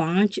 5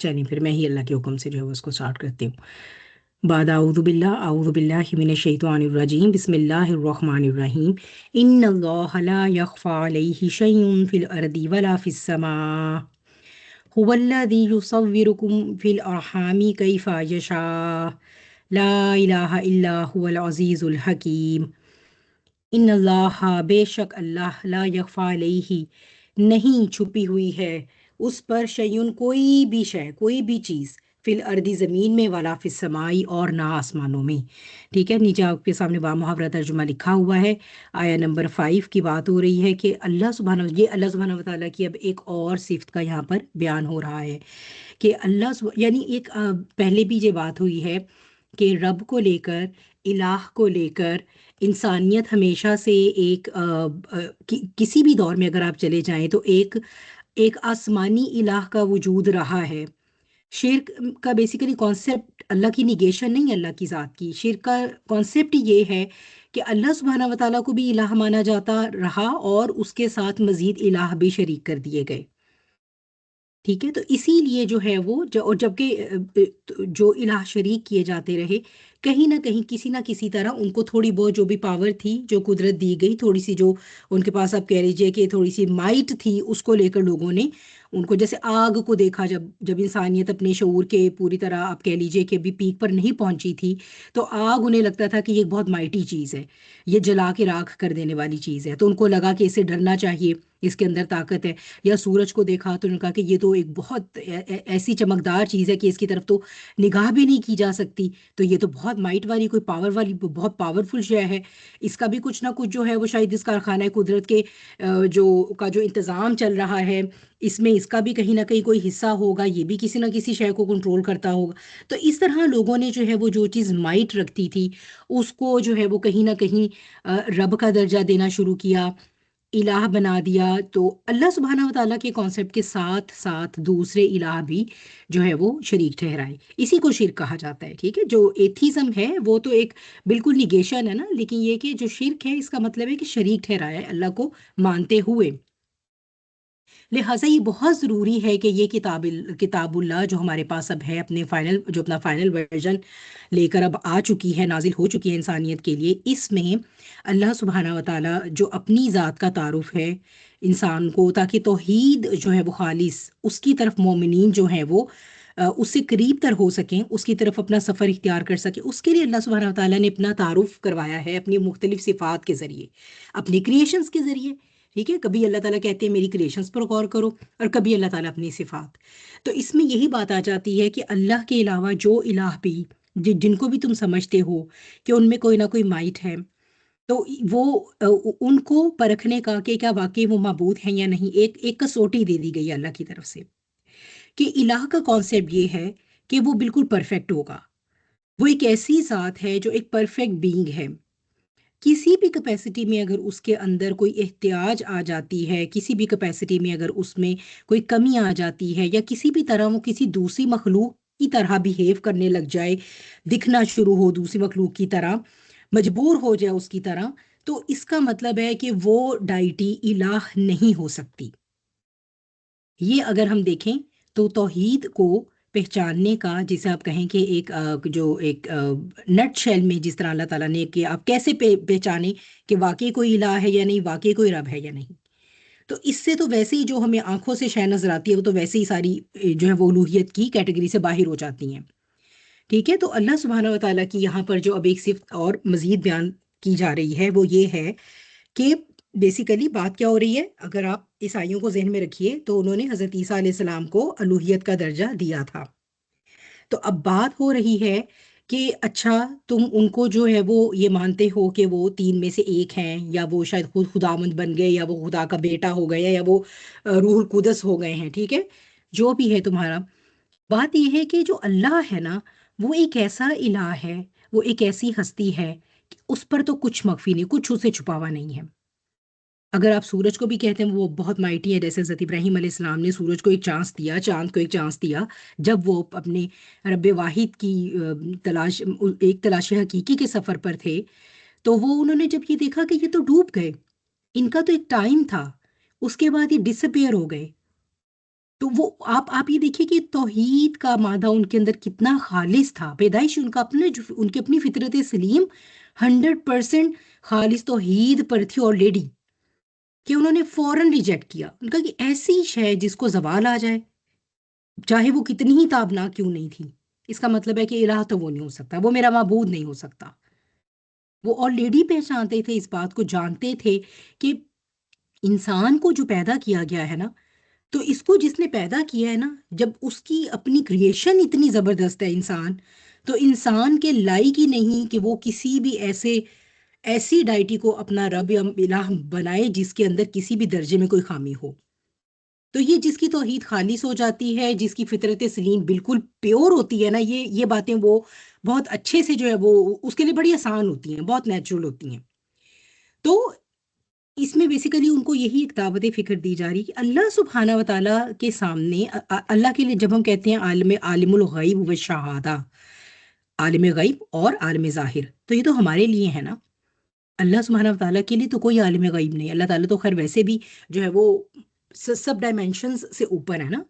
چلیے پھر میں ہی اللہ کے حکم سے جو ہے وہ اس کو اسٹارٹ کرتی ہوں. بعد اعوذ باللہ من الشیطان الرجیم بسم اللہ الرحمن الرحیم. ان اللہ لا یخفی علیہ شیء فی الارض ولا فی السماء هو الذی یصورکم فی الارحام کیف یشاء لا الہ الا هو العزیز الحکیم. ان اللہ بے شک اللہ لا یخفی علیہ نہیں چھپی ہوئی ہے اس پر شیون کوئی بھی شے کوئی بھی چیز فی الارض زمین میں ولا فی السمائی اور نہ آسمانوں میں. ٹھیک ہے، نیچے آپ کے سامنے با محاورہ ترجمہ لکھا ہوا ہے. آیا نمبر 5 کی بات ہو رہی ہے کہ اللہ سبحانہ و تعالیٰ کی اب ایک اور صفت کا یہاں پر بیان ہو رہا ہے کہ یعنی ایک پہلے بھی یہ بات ہوئی ہے کہ رب کو لے کر، الہ کو لے کر انسانیت ہمیشہ سے ایک کسی بھی دور میں اگر آپ چلے جائیں تو ایک آسمانی الہ کا وجود رہا ہے. شرک کا بیسیکلی کانسیپٹ اللہ کی نیگیشن نہیں، اللہ کی ذات کی. شرک کا کانسیپٹ یہ ہے کہ اللہ سبحانہ و تعالیٰ کو بھی الہ مانا جاتا رہا اور اس کے ساتھ مزید الہ بھی شریک کر دیے گئے. ٹھیک ہے، تو اسی لیے جو ہے وہ اور جبکہ جو الہ شریک کیے جاتے رہے، کہیں نہ کہیں کسی نہ کسی طرح ان کو تھوڑی بہت جو بھی پاور تھی، جو قدرت دی گئی، تھوڑی سی جو ان کے پاس آپ کہہ لیجئے کہ تھوڑی سی مائٹ تھی، اس کو لے کر لوگوں نے ان کو جیسے آگ کو دیکھا، جب انسانیت اپنے شعور کے پوری طرح آپ کہہ لیجئے کہ بھی پیک پر نہیں پہنچی تھی، تو آگ انہیں لگتا تھا کہ یہ ایک بہت مائٹی چیز ہے، یہ جلا کے راکھ کر دینے والی چیز ہے، تو ان کو لگا کہ اسے ڈرنا چاہیے، اس کے اندر طاقت ہے. یا سورج کو دیکھا تو انہوں نے کہا کہ یہ تو ایک بہت ایسی چمکدار چیز ہے کہ اس کی طرف تو نگاہ بھی نہیں کی جا سکتی، تو یہ تو بہت مائٹ والی کوئی پاور والی بہت پاورفل شے ہے، اس کا بھی کچھ نہ کچھ جو ہے وہ شاید اس کارخانہ قدرت کے جو انتظام چل رہا ہے، اس میں اس کا بھی کہیں نہ کہیں کوئی حصہ ہوگا، یہ بھی کسی نہ کسی شے کو کنٹرول کرتا ہوگا. تو اس طرح لوگوں نے جو ہے وہ جو چیز مائٹ رکھتی تھی اس کو جو ہے وہ کہیں نہ کہیں رب کا درجہ دینا شروع کیا، الہ بنا دیا. تو اللہ سبحانہ و تعالیٰ کے کانسیپٹ کے ساتھ ساتھ دوسرے الہ بھی جو ہے وہ شریک ٹھہرائے، اسی کو شرک کہا جاتا ہے. ٹھیک ہے، جو ایتھیزم ہے وہ تو ایک بالکل نیگیشن ہے نا، لیکن یہ کہ جو شرک ہے اس کا مطلب ہے کہ شریک ٹھہرایا ہے اللہ کو مانتے ہوئے. لہٰذا یہ بہت ضروری ہے کہ یہ کتاب اللہ جو ہمارے پاس اب ہے، اپنا فائنل ورژن لے کر اب آ چکی ہے، نازل ہو چکی ہے انسانیت کے لیے، اس میں اللہ سبحانہ و تعالیٰ جو اپنی ذات کا تعارف ہے انسان کو، تاکہ توحید جو ہے وہ خالص اس کی طرف مومنین جو ہیں وہ اس سے قریب تر ہو سکیں، اس کی طرف اپنا سفر اختیار کر سکیں، اس کے لیے اللہ سبحانہ و تعالیٰ نے اپنا تعارف کروایا ہے اپنی مختلف صفات کے ذریعے، اپنی کریشنز کے ذریعے. ٹھیک ہے، کبھی اللہ تعالیٰ کہتے ہیں میری کریشنز پر غور کرو، اور کبھی اللہ تعالیٰ اپنی صفات. تو اس میں یہی بات آ جاتی ہے کہ اللہ کے علاوہ جو الہ بھی جن کو بھی تم سمجھتے ہو کہ ان میں کوئی نہ کوئی مائٹ ہے، تو وہ ان کو پرکھنے کا کہ کیا واقعی وہ معبود ہیں یا نہیں، ایک کسوٹی دے دی گئی ہے اللہ کی طرف سے، کہ الہ کا کانسیپٹ یہ ہے کہ وہ بالکل پرفیکٹ ہوگا. وہ ایک ایسی ذات ہے جو ایک پرفیکٹ بینگ ہے. کسی بھی کیپیسٹی میں اگر اس کے اندر کوئی احتیاج آ جاتی ہے، کسی بھی کیپیسٹی میں اگر اس میں کوئی کمی آ جاتی ہے، یا کسی بھی طرح وہ کسی دوسری مخلوق کی طرح بیہیو کرنے لگ جائے، دکھنا شروع ہو دوسری مخلوق کی طرح، مجبور ہو جائے اس کی طرح، تو اس کا مطلب ہے کہ وہ ڈائٹی الہ نہیں ہو سکتی. یہ اگر ہم دیکھیں تو توحید کو پہچاننے کا، جسے آپ کہیں کہ ایک نٹ شیل میں جس طرح اللہ تعالیٰ نے کہ آپ کیسے پہچانیں کہ واقعی کوئی الہ ہے یا نہیں، واقعی کوئی رب ہے یا نہیں. تو اس سے تو ویسے ہی جو ہمیں آنکھوں سے شے نظر آتی ہے وہ تو ویسے ہی ساری جو ہے وہ الوہیت کی کیٹیگری سے باہر ہو جاتی ہیں. ٹھیک ہے، تو اللہ سبحانہ و تعالیٰ کی یہاں پر جو اب ایک صفت اور مزید بیان کی جا رہی ہے وہ یہ ہے کہ بیسیکلی بات کیا ہو رہی ہے. اگر آپ عیسائیوں کو ذہن میں رکھیے تو انہوں نے حضرت عیسیٰ علیہ السلام کو الوہیت کا درجہ دیا تھا. تو اب بات ہو رہی ہے کہ اچھا تم ان کو جو ہے وہ یہ مانتے ہو کہ وہ تین میں سے ایک ہیں، یا وہ شاید خود خداوند بن گئے، یا وہ خدا کا بیٹا ہو گیا، یا وہ روح القدس ہو گئے ہیں. ٹھیک ہے، جو بھی ہے تمہارا، بات یہ ہے کہ جو اللہ ہے نا، وہ ایک ایسا الہ ہے، وہ ایک ایسی ہستی ہے کہ اس پر تو کچھ مخفی نہیں، کچھ اسے چھپاوا نہیں ہے. اگر آپ سورج کو بھی کہتے ہیں وہ بہت مائٹی ہے، جیسے حضرت ابراہیم علیہ السلام نے سورج کو ایک چانس دیا، چاند کو ایک چانس دیا، جب وہ اپنے رب واحد کی تلاش حقیقی کے سفر پر تھے، تو وہ انہوں نے جب یہ دیکھا کہ یہ تو ڈوب گئے، ان کا تو ایک ٹائم تھا، اس کے بعد یہ ڈس اپیئر ہو گئے. تو وہ آپ یہ دیکھیے کہ توحید کا مادہ ان کے اندر کتنا خالص تھا، پیدائش ان کا اپنے جو ان کی اپنی فطرت سلیم 100% خالص توحید پر تھی آلریڈی، کہ انہوں نے فوراً ریجیکٹ کیا، ان کا کہ ایسی شے جس کو زوال آ جائے، چاہے وہ کتنی ہی تابناک کیوں نہیں تھی، اس کا مطلب ہے کہ الہ تو وہ نہیں ہو سکتا، وہ میرا معبود نہیں ہو سکتا۔ وہ آلریڈی پہچانتے تھے، اس بات کو جانتے تھے کہ انسان کو جو پیدا کیا گیا ہے نا، تو اس کو جس نے پیدا کیا ہے نا، جب اس کی اپنی کریشن اتنی زبردست ہے انسان، تو انسان کے لائق ہی نہیں کہ وہ کسی بھی ایسی ڈائٹی کو اپنا رب یا الہ بنائے جس کے اندر کسی بھی درجے میں کوئی خامی ہو۔ تو یہ جس کی توحید خالص ہو جاتی ہے، جس کی فطرت سلیم بالکل پیور ہوتی ہے نا، یہ باتیں وہ بہت اچھے سے جو ہے وہ اس کے لیے بڑی آسان ہوتی ہیں، بہت نیچرل ہوتی ہیں۔ تو اس میں بیسیکلی ان کو یہی ایک دعوت فکر دی جا رہی کہ اللہ سبحانہ و تعالیٰ کے سامنے اللہ کے لیے جب ہم کہتے ہیں عالم الغیب و شہادہ، عالم غیب اور عالم ظاہر، تو یہ تو ہمارے لیے ہے نا۔ اللہ سبحانہ و تعالیٰ کے لیے تو کوئی عالم غیب نہیں، اللہ تعالیٰ تو خیر ویسے بھی جو ہے وہ سب ڈائمینشنز سے اوپر ہے نا،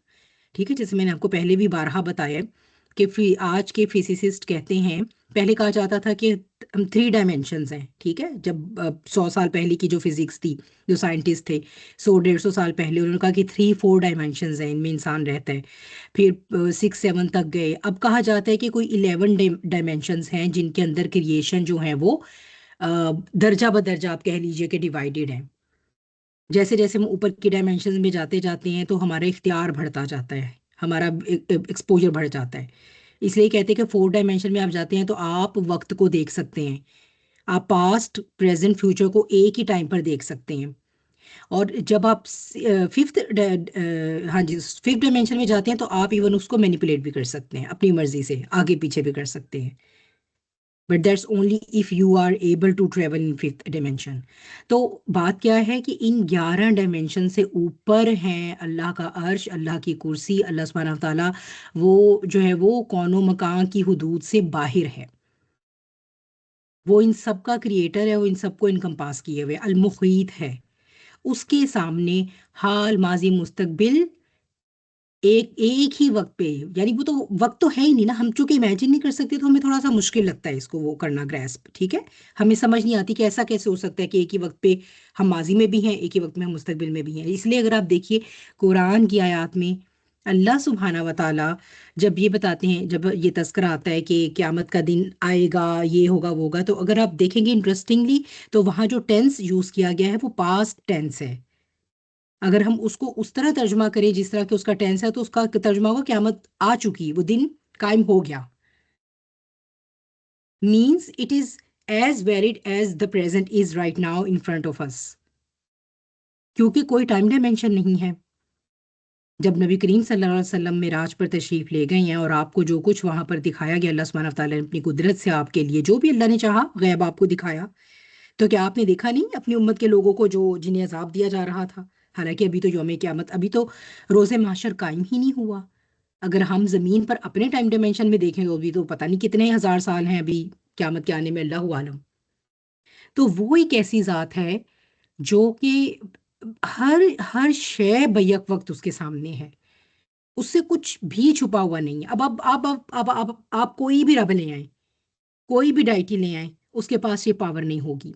ٹھیک ہے، جیسے میں نے آپ کو پہلے بھی بارہا بتایا کہ آج کے فزسسٹ کہتے ہیں، پہلے کہا جاتا تھا کہ 3 ڈائمینشنز ہیں، ٹھیک ہے، جب 100 سال پہلے کی جو فزکس تھی، جو سائنٹسٹ تھے 100 150 سال پہلے، انہوں نے کہا کہ 3 4 ڈائمینشنز ہیں، ان میں انسان رہتا ہے۔ پھر 6 7 تک گئے، اب کہا جاتا ہے کہ کوئی 11 ڈائمینشنز ہیں جن کے اندر کریشن جو ہے وہ درجہ بدرجہ آپ کہہ لیجئے کہ ڈیوائیڈڈ ہیں۔ جیسے جیسے ہم اوپر کی ڈائمینشنز میں جاتے جاتے ہیں تو ہمارا اختیار بڑھتا جاتا ہے، ہمارا ایکسپوجر بڑھ جاتا ہے۔ اس لیے کہتے ہیں کہ 4 ڈائمینشن میں آپ جاتے ہیں تو آپ وقت کو دیکھ سکتے ہیں، آپ پاسٹ پریزنٹ فیوچر کو ایک ہی ٹائم پر دیکھ سکتے ہیں۔ اور جب آپ ففتھ ہاں جی 5th ڈائمینشن میں جاتے ہیں تو آپ ایون اس کو مینیپولیٹ بھی کر سکتے ہیں، اپنی مرضی سے آگے پیچھے بھی کر سکتے ہیں، but that's only if you are able to travel in 5th dimension. تو بات کیا ہے کہ ان 11 ڈائمینشن سے اوپر ہیں اللہ کا عرش، اللہ کی کرسی، اللہ سبحانہ و تعالیٰ وہ جو ہے وہ کون و مکان کی حدود سے باہر ہے، وہ ان سب کا کریٹر ہے، وہ ان سب کو انکمپاس کیے ہوئے المحیط ہے۔ اس کے سامنے حال، ماضی، مستقبل ایک ہی وقت پہ، یعنی وہ تو وقت تو ہے ہی نہیں نا، ہم چونکہ امیجن نہیں کر سکتے تو ہمیں تھوڑا سا مشکل لگتا ہے اس کو وہ کرنا گریسپ، ٹھیک ہے، ہمیں سمجھ نہیں آتی کہ ایسا کیسے ہو سکتا ہے کہ ایک ہی وقت پہ ہم ماضی میں بھی ہیں، ایک ہی وقت میں ہم مستقبل میں بھی ہیں۔ اس لیے اگر آپ دیکھیے قرآن کی آیات میں اللہ سبحانہ و تعالیٰ جب یہ بتاتے ہیں، جب یہ تذکرہ آتا ہے کہ قیامت کا دن آئے گا، یہ ہوگا وہ ہوگا، تو اگر آپ دیکھیں گے انٹرسٹنگلی تو وہاں جو ٹینس یوز کیا گیا ہے وہ پاسٹ ٹینس ہے۔ اگر ہم اس کو اس طرح ترجمہ کریں جس طرح کہ اس کا ٹینس ہے تو اس کا ترجمہ ہوگا قیامت آ چکی، وہ دن قائم ہو گیا، means it is as valid as the present is right now in front of us، کیونکہ کوئی ٹائم ڈائمینشن نہیں ہے۔ جب نبی کریم صلی اللہ علیہ وسلم معراج پر تشریف لے گئے ہیں اور آپ کو جو کچھ وہاں پر دکھایا گیا، اللہ سبحانہ تعالیٰ نے اپنی قدرت سے آپ کے لیے جو بھی اللہ نے چاہا غیب آپ کو دکھایا، تو کیا آپ نے دیکھا نہیں اپنی امت کے لوگوں کو جو جنہیں عذاب دیا جا رہا تھا؟ حالانکہ ابھی تو یوم قیامت، ابھی تو روز محشر قائم ہی نہیں ہوا۔ اگر ہم زمین پر اپنے ٹائم ڈائمینشن میں دیکھیں تو ابھی تو پتہ نہیں کتنے ہزار سال ہیں ابھی قیامت کے آنے میں، اللہ عالم۔ تو وہ ایک ایسی ذات ہے جو کہ ہر ہر شے بیک وقت اس کے سامنے ہے، اس سے کچھ بھی چھپا ہوا نہیں ہے۔ اب آپ کوئی بھی رب لے آئیں، کوئی بھی ڈائٹی لے آئیں، اس کے پاس یہ پاور نہیں ہوگی،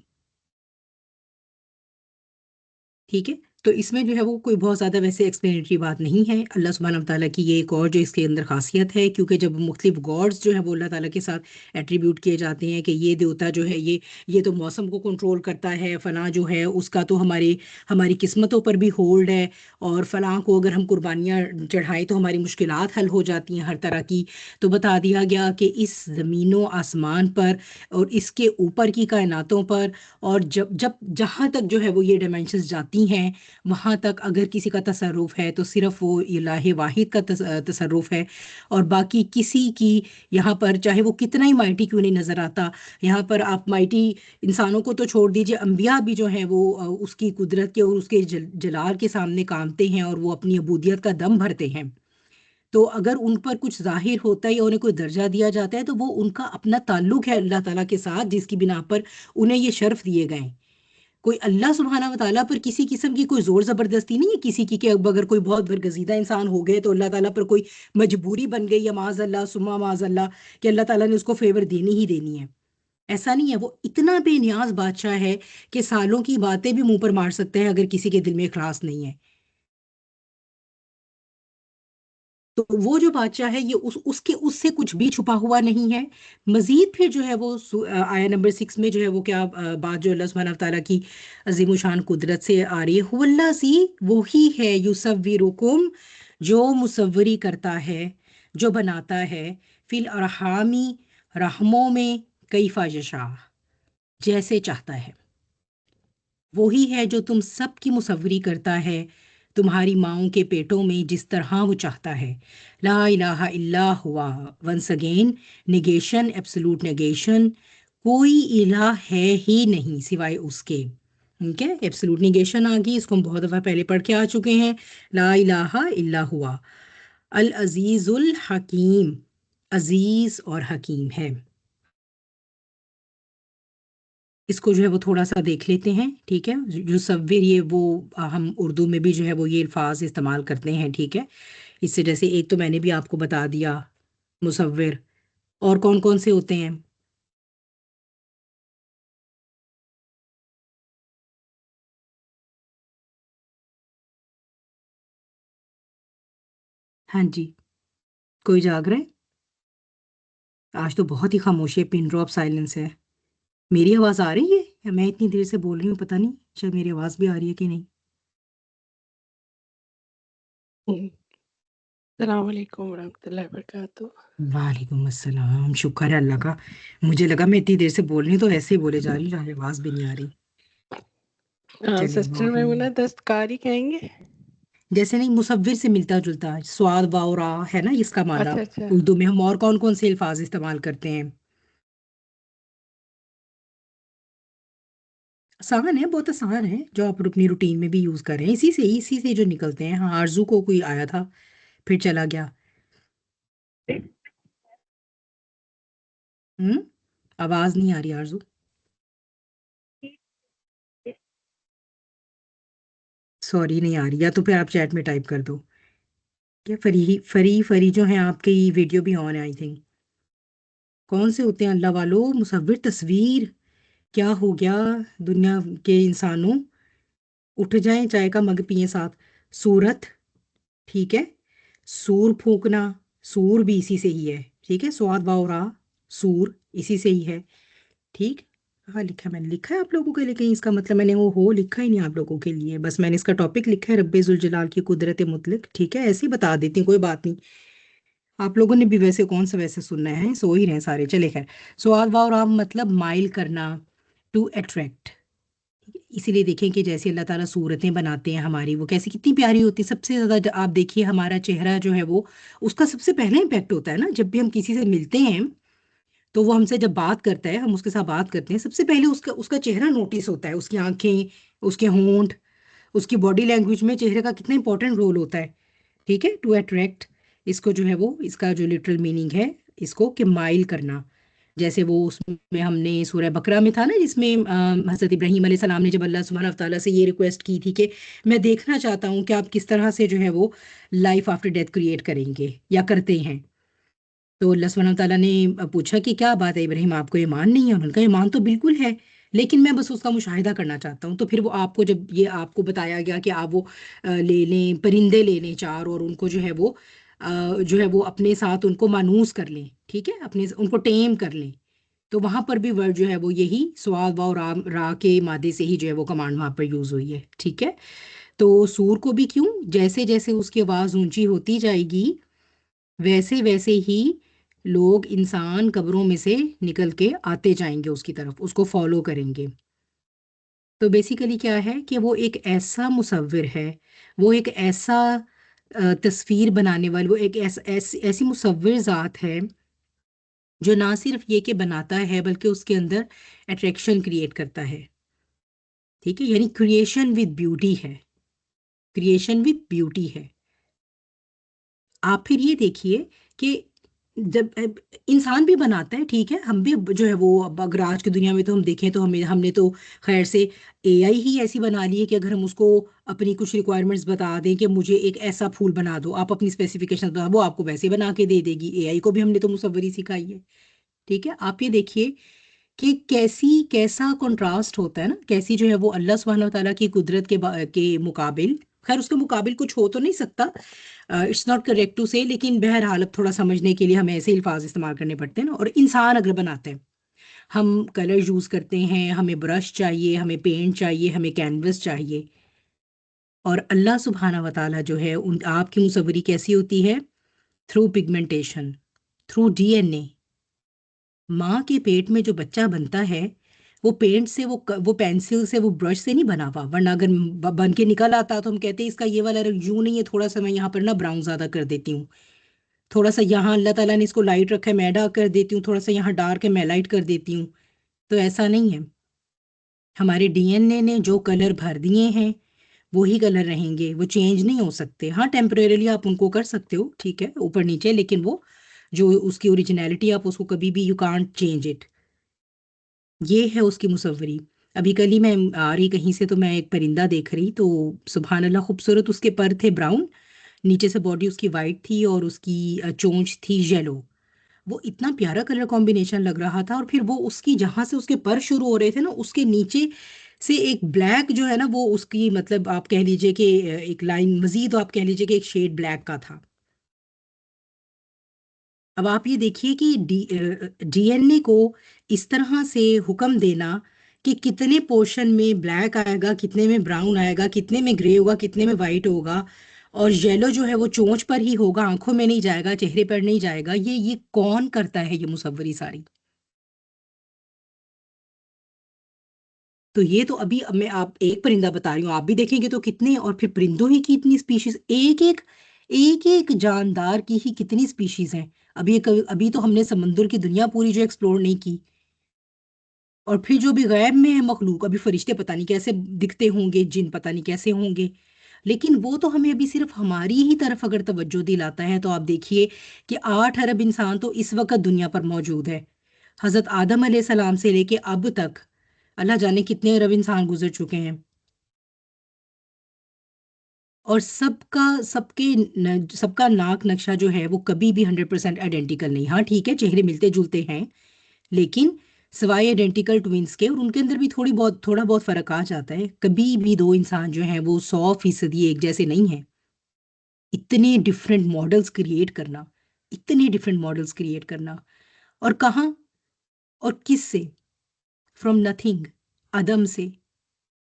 ٹھیک ہے۔ تو اس میں جو ہے وہ کوئی بہت زیادہ ویسے ایکسپلینیٹری بات نہیں ہے، اللہ سبحانہ و تعالیٰ کی یہ ایک اور جو اس کے اندر خاصیت ہے، کیونکہ جب مختلف گاڈز جو ہے وہ اللہ تعالیٰ کے ساتھ ایٹریبیوٹ کیے جاتے ہیں کہ یہ دیوتا جو ہے یہ تو موسم کو کنٹرول کرتا ہے، فلاں جو ہے اس کا تو ہماری قسمتوں پر بھی ہولڈ ہے، اور فلاں کو اگر ہم قربانیاں چڑھائیں تو ہماری مشکلات حل ہو جاتی ہیں ہر طرح کی، تو بتا دیا گیا کہ اس زمین و آسمان پر اور اس کے اوپر کی کائناتوں پر، اور جب جہاں تک جو ہے وہ یہ ڈائمینشنز جاتی ہیں وہاں تک اگر کسی کا تصرف ہے تو صرف وہ الہ واحد کا تصرف ہے، اور باقی کسی کی یہاں پر چاہے وہ کتنا ہی مائٹی کیوں نہیں نظر آتا، یہاں پر آپ مائٹی انسانوں کو تو چھوڑ دیجئے، انبیاء بھی جو ہیں وہ اس کی قدرت کے اور اس کے جلال کے سامنے کانپتے ہیں اور وہ اپنی عبودیت کا دم بھرتے ہیں۔ تو اگر ان پر کچھ ظاہر ہوتا ہے یا انہیں کوئی درجہ دیا جاتا ہے تو وہ ان کا اپنا تعلق ہے اللہ تعالیٰ کے ساتھ، جس کی بنا پر انہیں یہ شرف دیے گئے ہیں۔ کوئی اللہ سبحانہ و تعالیٰ پر کسی قسم کی کوئی زور زبردستی نہیں ہے کسی کی کہ اب اگر کوئی بہت برگزیدہ انسان ہو گئے تو اللہ تعالیٰ پر کوئی مجبوری بن گئی یا معاذ اللہ سما معاذ اللہ کہ اللہ تعالیٰ نے اس کو فیور دینی ہی دینی ہے. ایسا نہیں ہے. وہ اتنا بے نیاز بادشاہ ہے کہ سالوں کی باتیں بھی منہ پر مار سکتے ہیں اگر کسی کے دل میں اخلاص نہیں ہے. تو وہ جو بادشاہ ہے یہ اس سے کچھ بھی چھپا ہوا نہیں ہے. مزید پھر جو ہے وہ آیا نمبر 6 میں جو ہے وہ کیا بات جو اللہ سبحانہ تعالیٰ کی عظیم و شان قدرت سے آ رہی ہے. هو الذی وہی ہے یصورکم جو مصوری کرتا ہے جو بناتا ہے فی الارحامی رحموں میں کیفا یشاء جیسے چاہتا ہے. وہی ہے جو تم سب کی مصوری کرتا ہے تمہاری ماؤں کے پیٹوں میں جس طرح وہ چاہتا ہے. لا الہ الا ہوا. Once again negation absolute negation. کوئی الہ ہے ہی نہیں سوائے اس کے. ٹھیک ہے ایبسولوٹ نیگیشن آ گئی. اس کو ہم بہت دفعہ پہلے پڑھ کے آ چکے ہیں. لا الہ الا ہوا. العزیز الحکیم عزیز اور حکیم ہے. اس کو جو ہے وہ تھوڑا سا دیکھ لیتے ہیں. ٹھیک ہے جو صور یہ وہ ہم اردو میں بھی جو ہے وہ یہ الفاظ استعمال کرتے ہیں. ٹھیک ہے اس سے جیسے ایک تو میں نے بھی آپ کو بتا دیا مصور. اور کون کون سے ہوتے ہیں؟ ہاں جی کوئی جاگ رہا ہے؟ آج تو بہت ہی خاموشی ہے. پن ڈراپ سائلنس ہے. میری آواز آ رہی ہے یا میں اتنی دیر سے بول رہی ہوں پتہ نہیں. شاید میری آواز بھی آ رہی ہے کہ نہیں. السلام علیکم ورحمۃ اللہ وبرکاتہ. وعلیکم السلام. شکر ہے اللہ کا. مجھے لگا میں اتنی دیر سے بول رہی ہوں تو ایسے ہی بولے جا رہی ہوں آواز بھی نہیں آ رہی. ہاں چلے سسٹر بہت میمونہ دستکاری کہیں گے؟ جیسے نہیں مصور سے ملتا جلتا سواد واو را ہے نا اس کا معنی. اچھا اچھا. اردو میں ہم اور کون کون سے الفاظ استعمال کرتے ہیں؟ آسان ہے بہت آسان ہے جو آپ اپنی روٹین میں بھی یوز کر رہے ہیں. اسی سے جو نکلتے ہیں. ہاں آرزو کو کوئی آیا تھا پھر چلا گیا. آواز نہیں آ رہی آرزو. سوری نہیں آ رہی. یا تو پھر آپ چیٹ میں ٹائپ کر دو. کیا فری جو ہیں آپ کی ویڈیو بھی آن ہے آئی تھنک. کون سے ہوتے ہیں اللہ والو مصور تصویر؟ کیا ہو گیا دنیا کے انسانوں؟ اٹھ جائیں چائے کا مگ پیئیں ساتھ. صورت ٹھیک ہے. سور پھونکنا سور بھی اسی سے ہی ہے. ٹھیک ہے سواد واؤ سور اسی سے ہی ہے. ٹھیک. ہاں لکھا میں نے لکھا ہے آپ لوگوں کے لیے کہیں اس کا مطلب میں نے وہ ہو لکھا ہی نہیں آپ لوگوں کے لیے. بس میں نے اس کا ٹاپک لکھا ہے رب ذوالجلال کی قدرت مطلق. ٹھیک ہے ایسے ہی بتا دیتی ہوں کوئی بات نہیں. آپ لوگوں نے بھی ویسے کون سا ویسے سننا ہے سو ہی رہے سارے. چلے خیر. سواد واؤ رام مطلب مائل کرنا ٹو اٹریکٹ. اسی لیے دیکھیں کہ جیسے اللہ تعالیٰ صورتیں بناتے ہیں ہماری وہ کیسی کتنی پیاری ہوتی ہے. سب سے زیادہ آپ دیکھیے ہمارا چہرہ جو ہے وہ اس کا سب سے پہلا امپیکٹ ہوتا ہے نا. جب بھی ہم کسی سے ملتے ہیں تو وہ ہم سے جب بات کرتا ہے ہم اس کے ساتھ بات کرتے ہیں سب سے پہلے اس کا چہرہ نوٹس ہوتا ہے. اس کی آنکھیں اس کے ہونٹ اس کی باڈی لینگویج میں چہرے کا کتنا امپورٹنٹ رول ہوتا ہے. ٹھیک ہے ٹو اٹریکٹ. اس کو جو ہے وہ اس کا جو لٹرل میننگ ہے اس کو کہ مائل کرنا. جیسے وہ اس میں ہم نے سورہ بقرہ میں تھا نا جس میں حضرت ابراہیم علیہ السلام نے جب اللہ سبحانہ تعالیٰ سے یہ ریکویسٹ کی تھی کہ میں دیکھنا چاہتا ہوں کہ آپ کس طرح سے جو ہے وہ لائف آفٹر ڈیتھ کریٹ کریں گے یا کرتے ہیں. تو اللہ سبحانہ تعالیٰ نے پوچھا کہ کیا بات ہے ابراہیم آپ کو ایمان نہیں ہے؟ انہوں نے کہا ایمان تو بالکل ہے لیکن میں بس اس کا مشاہدہ کرنا چاہتا ہوں. تو پھر وہ آپ کو جب یہ آپ کو بتایا گیا کہ آپ وہ لے لیں پرندے لے لیں 4 اور ان کو جو ہے وہ اپنے ساتھ ان کو مانوس کر لیں. ٹھیک ہے ان کو ٹیم کر لیں. تو وہاں پر بھی ورڈ جو ہے وہ یہی سواد واؤ را کے مادے سے ہی جو ہے وہ کمانڈ وہاں پر یوز ہوئی ہے. ٹھیک ہے تو سور کو بھی کیوں جیسے جیسے اس کی آواز اونچی ہوتی جائے گی ویسے ویسے ہی لوگ انسان قبروں میں سے نکل کے آتے جائیں گے اس کی طرف اس کو فالو کریں گے. تو بیسیکلی کیا ہے کہ وہ ایک ایسا مصور ہے وہ ایک ایسا تصویر بنانے والا وہ ایک ایسی مصور ذات ہے جو نہ صرف یہ کہ بناتا ہے بلکہ اس کے اندر اٹریکشن کریٹ کرتا ہے. ٹھیک ہے یعنی کریشن ود بیوٹی ہے. کریشن ود بیوٹی ہے. آپ پھر یہ دیکھیے کہ جب انسان بھی بناتا ہے، ٹھیک ہے، ہم بھی جو ہے وہ، اب اگر آج کی دنیا میں تو ہم دیکھیں تو ہم نے تو خیر سے اے آئی ہی ایسی بنا لی ہے کہ اگر ہم اس کو اپنی کچھ ریکوائرمنٹس بتا دیں کہ مجھے ایک ایسا پھول بنا دو، آپ اپنی اسپیسیفکیشن بتا، وہ آپ کو ویسے بنا کے دے دے گی. اے آئی کو بھی ہم نے تو مصوری سکھائی ہے. ٹھیک ہے، آپ یہ دیکھیے کہ کیسا کنٹراسٹ ہوتا ہے نا، کیسی جو ہے وہ اللہ سبحانہ و تعالیٰ کی قدرت کے مقابل، خیر اس کے مقابل کچھ ہو تو نہیں سکتا، اٹس ناٹ کریکٹ ٹو سے، لیکن بہرحال اب تھوڑا سمجھنے کے لیے ہمیں ایسے الفاظ استعمال کرنے پڑتے ہیں نا. اور انسان اگر بناتے ہیں، ہم کلر یوز کرتے ہیں، ہمیں برش چاہیے، ہمیں پینٹ چاہیے، ہمیں کینوس چاہیے. اور اللہ سبحانہ و تعالیٰ جو ہے آپ کی مصوری کیسی ہوتی ہے؟ Through pigmentation, through D N A. ماں کے پیٹ میں جو بچہ بنتا ہے، وہ پینٹ سے، وہ پینسل سے، وہ برش سے نہیں بنا ہوا، ورنہ اگر بن کے نکل آتا تو ہم کہتے ہیں اس کا یہ والا رنگ یوں نہیں ہے، تھوڑا سا میں یہاں پر نا براؤن زیادہ کر دیتی ہوں، تھوڑا سا یہاں اللہ تعالیٰ نے اس کو لائٹ رکھا ہے میں ڈارک کر دیتی ہوں، تھوڑا سا یہاں ڈارک ہے میں لائٹ کر دیتی ہوں. تو ایسا نہیں ہے. ہمارے ڈی این اے نے جو کلر بھر دیے ہیں وہی کلر رہیں گے، وہ چینج نہیں ہو سکتے. ہاں ٹیمپریریلی آپ ان کو کر سکتے ہو، ٹھیک ہے، اوپر نیچے، لیکن وہ جو اس کی اوریجنیلٹی آپ اس کو کبھی بھی، یو کانٹ چینج اٹ. یہ ہے اس کی مصوری. ابھی کل ہی میں آ رہی کہیں سے تو میں ایک پرندہ دیکھ رہی، تو سبحان اللہ خوبصورت اس کے پر تھے براؤن، نیچے سے باڈی اس کی وائٹ تھی، اور اس کی چونچ تھی یلو. وہ اتنا پیارا کلر کمبینیشن لگ رہا تھا. اور پھر وہ اس کی جہاں سے اس کے پر شروع ہو رہے تھے نا، اس کے نیچے سے ایک بلیک جو ہے نا، وہ اس کی مطلب آپ کہہ لیجئے کہ ایک لائن مزید، آپ کہہ لیجئے کہ ایک شیڈ بلیک کا تھا. اب آپ یہ دیکھیے کہ ڈی این اے کو اس طرح سے حکم دینا کہ کتنے پورشن میں بلیک آئے گا، کتنے میں براؤن آئے گا، کتنے میں گرے ہوگا، کتنے میں وائٹ ہوگا، اور یلو جو ہے وہ چونچ پر ہی ہوگا، آنکھوں میں نہیں جائے گا، چہرے پر نہیں جائے گا. یہ کون کرتا ہے یہ مصوری ساری؟ تو یہ تو ابھی، اب میں آپ ایک پرندہ بتا رہی ہوں، آپ بھی دیکھیں گے تو کتنے، اور پھر پرندوں ہی کی اتنی اسپیشیز، ایک ایک جاندار کی ہی کتنی اسپیشیز ہیں. ابھی تو ہم نے سمندر کی دنیا پوری جو ایکسپلور نہیں کی. اور پھر جو بھی غیب میں ہے مخلوق، ابھی فرشتے پتہ نہیں کیسے دکھتے ہوں گے، جن پتہ نہیں کیسے ہوں گے. لیکن وہ تو ہمیں ابھی صرف ہماری ہی طرف اگر توجہ دلاتا ہے تو آپ دیکھیے کہ 8 ارب انسان تو اس وقت دنیا پر موجود ہے. حضرت آدم علیہ السلام سے لے کے اب تک اللہ جانے کتنے ارب انسان گزر چکے ہیں. اور سب کا ناک نقشہ جو ہے وہ کبھی بھی 100% آئیڈینٹیکل نہیں. ہاں ٹھیک ہے، چہرے ملتے جلتے ہیں، لیکن سوائے آئیڈینٹیکل ٹوینس کے، اور ان کے اندر بھی تھوڑا بہت فرق آ جاتا ہے. کبھی بھی دو انسان جو ہیں وہ 100% ایک جیسے نہیں ہیں. اتنے ڈفرینٹ ماڈلز کریٹ کرنا، اتنے ڈفرینٹ ماڈلز کریٹ کرنا، اور کہاں اور کس سے؟ فرام نتھنگ، عدم سے.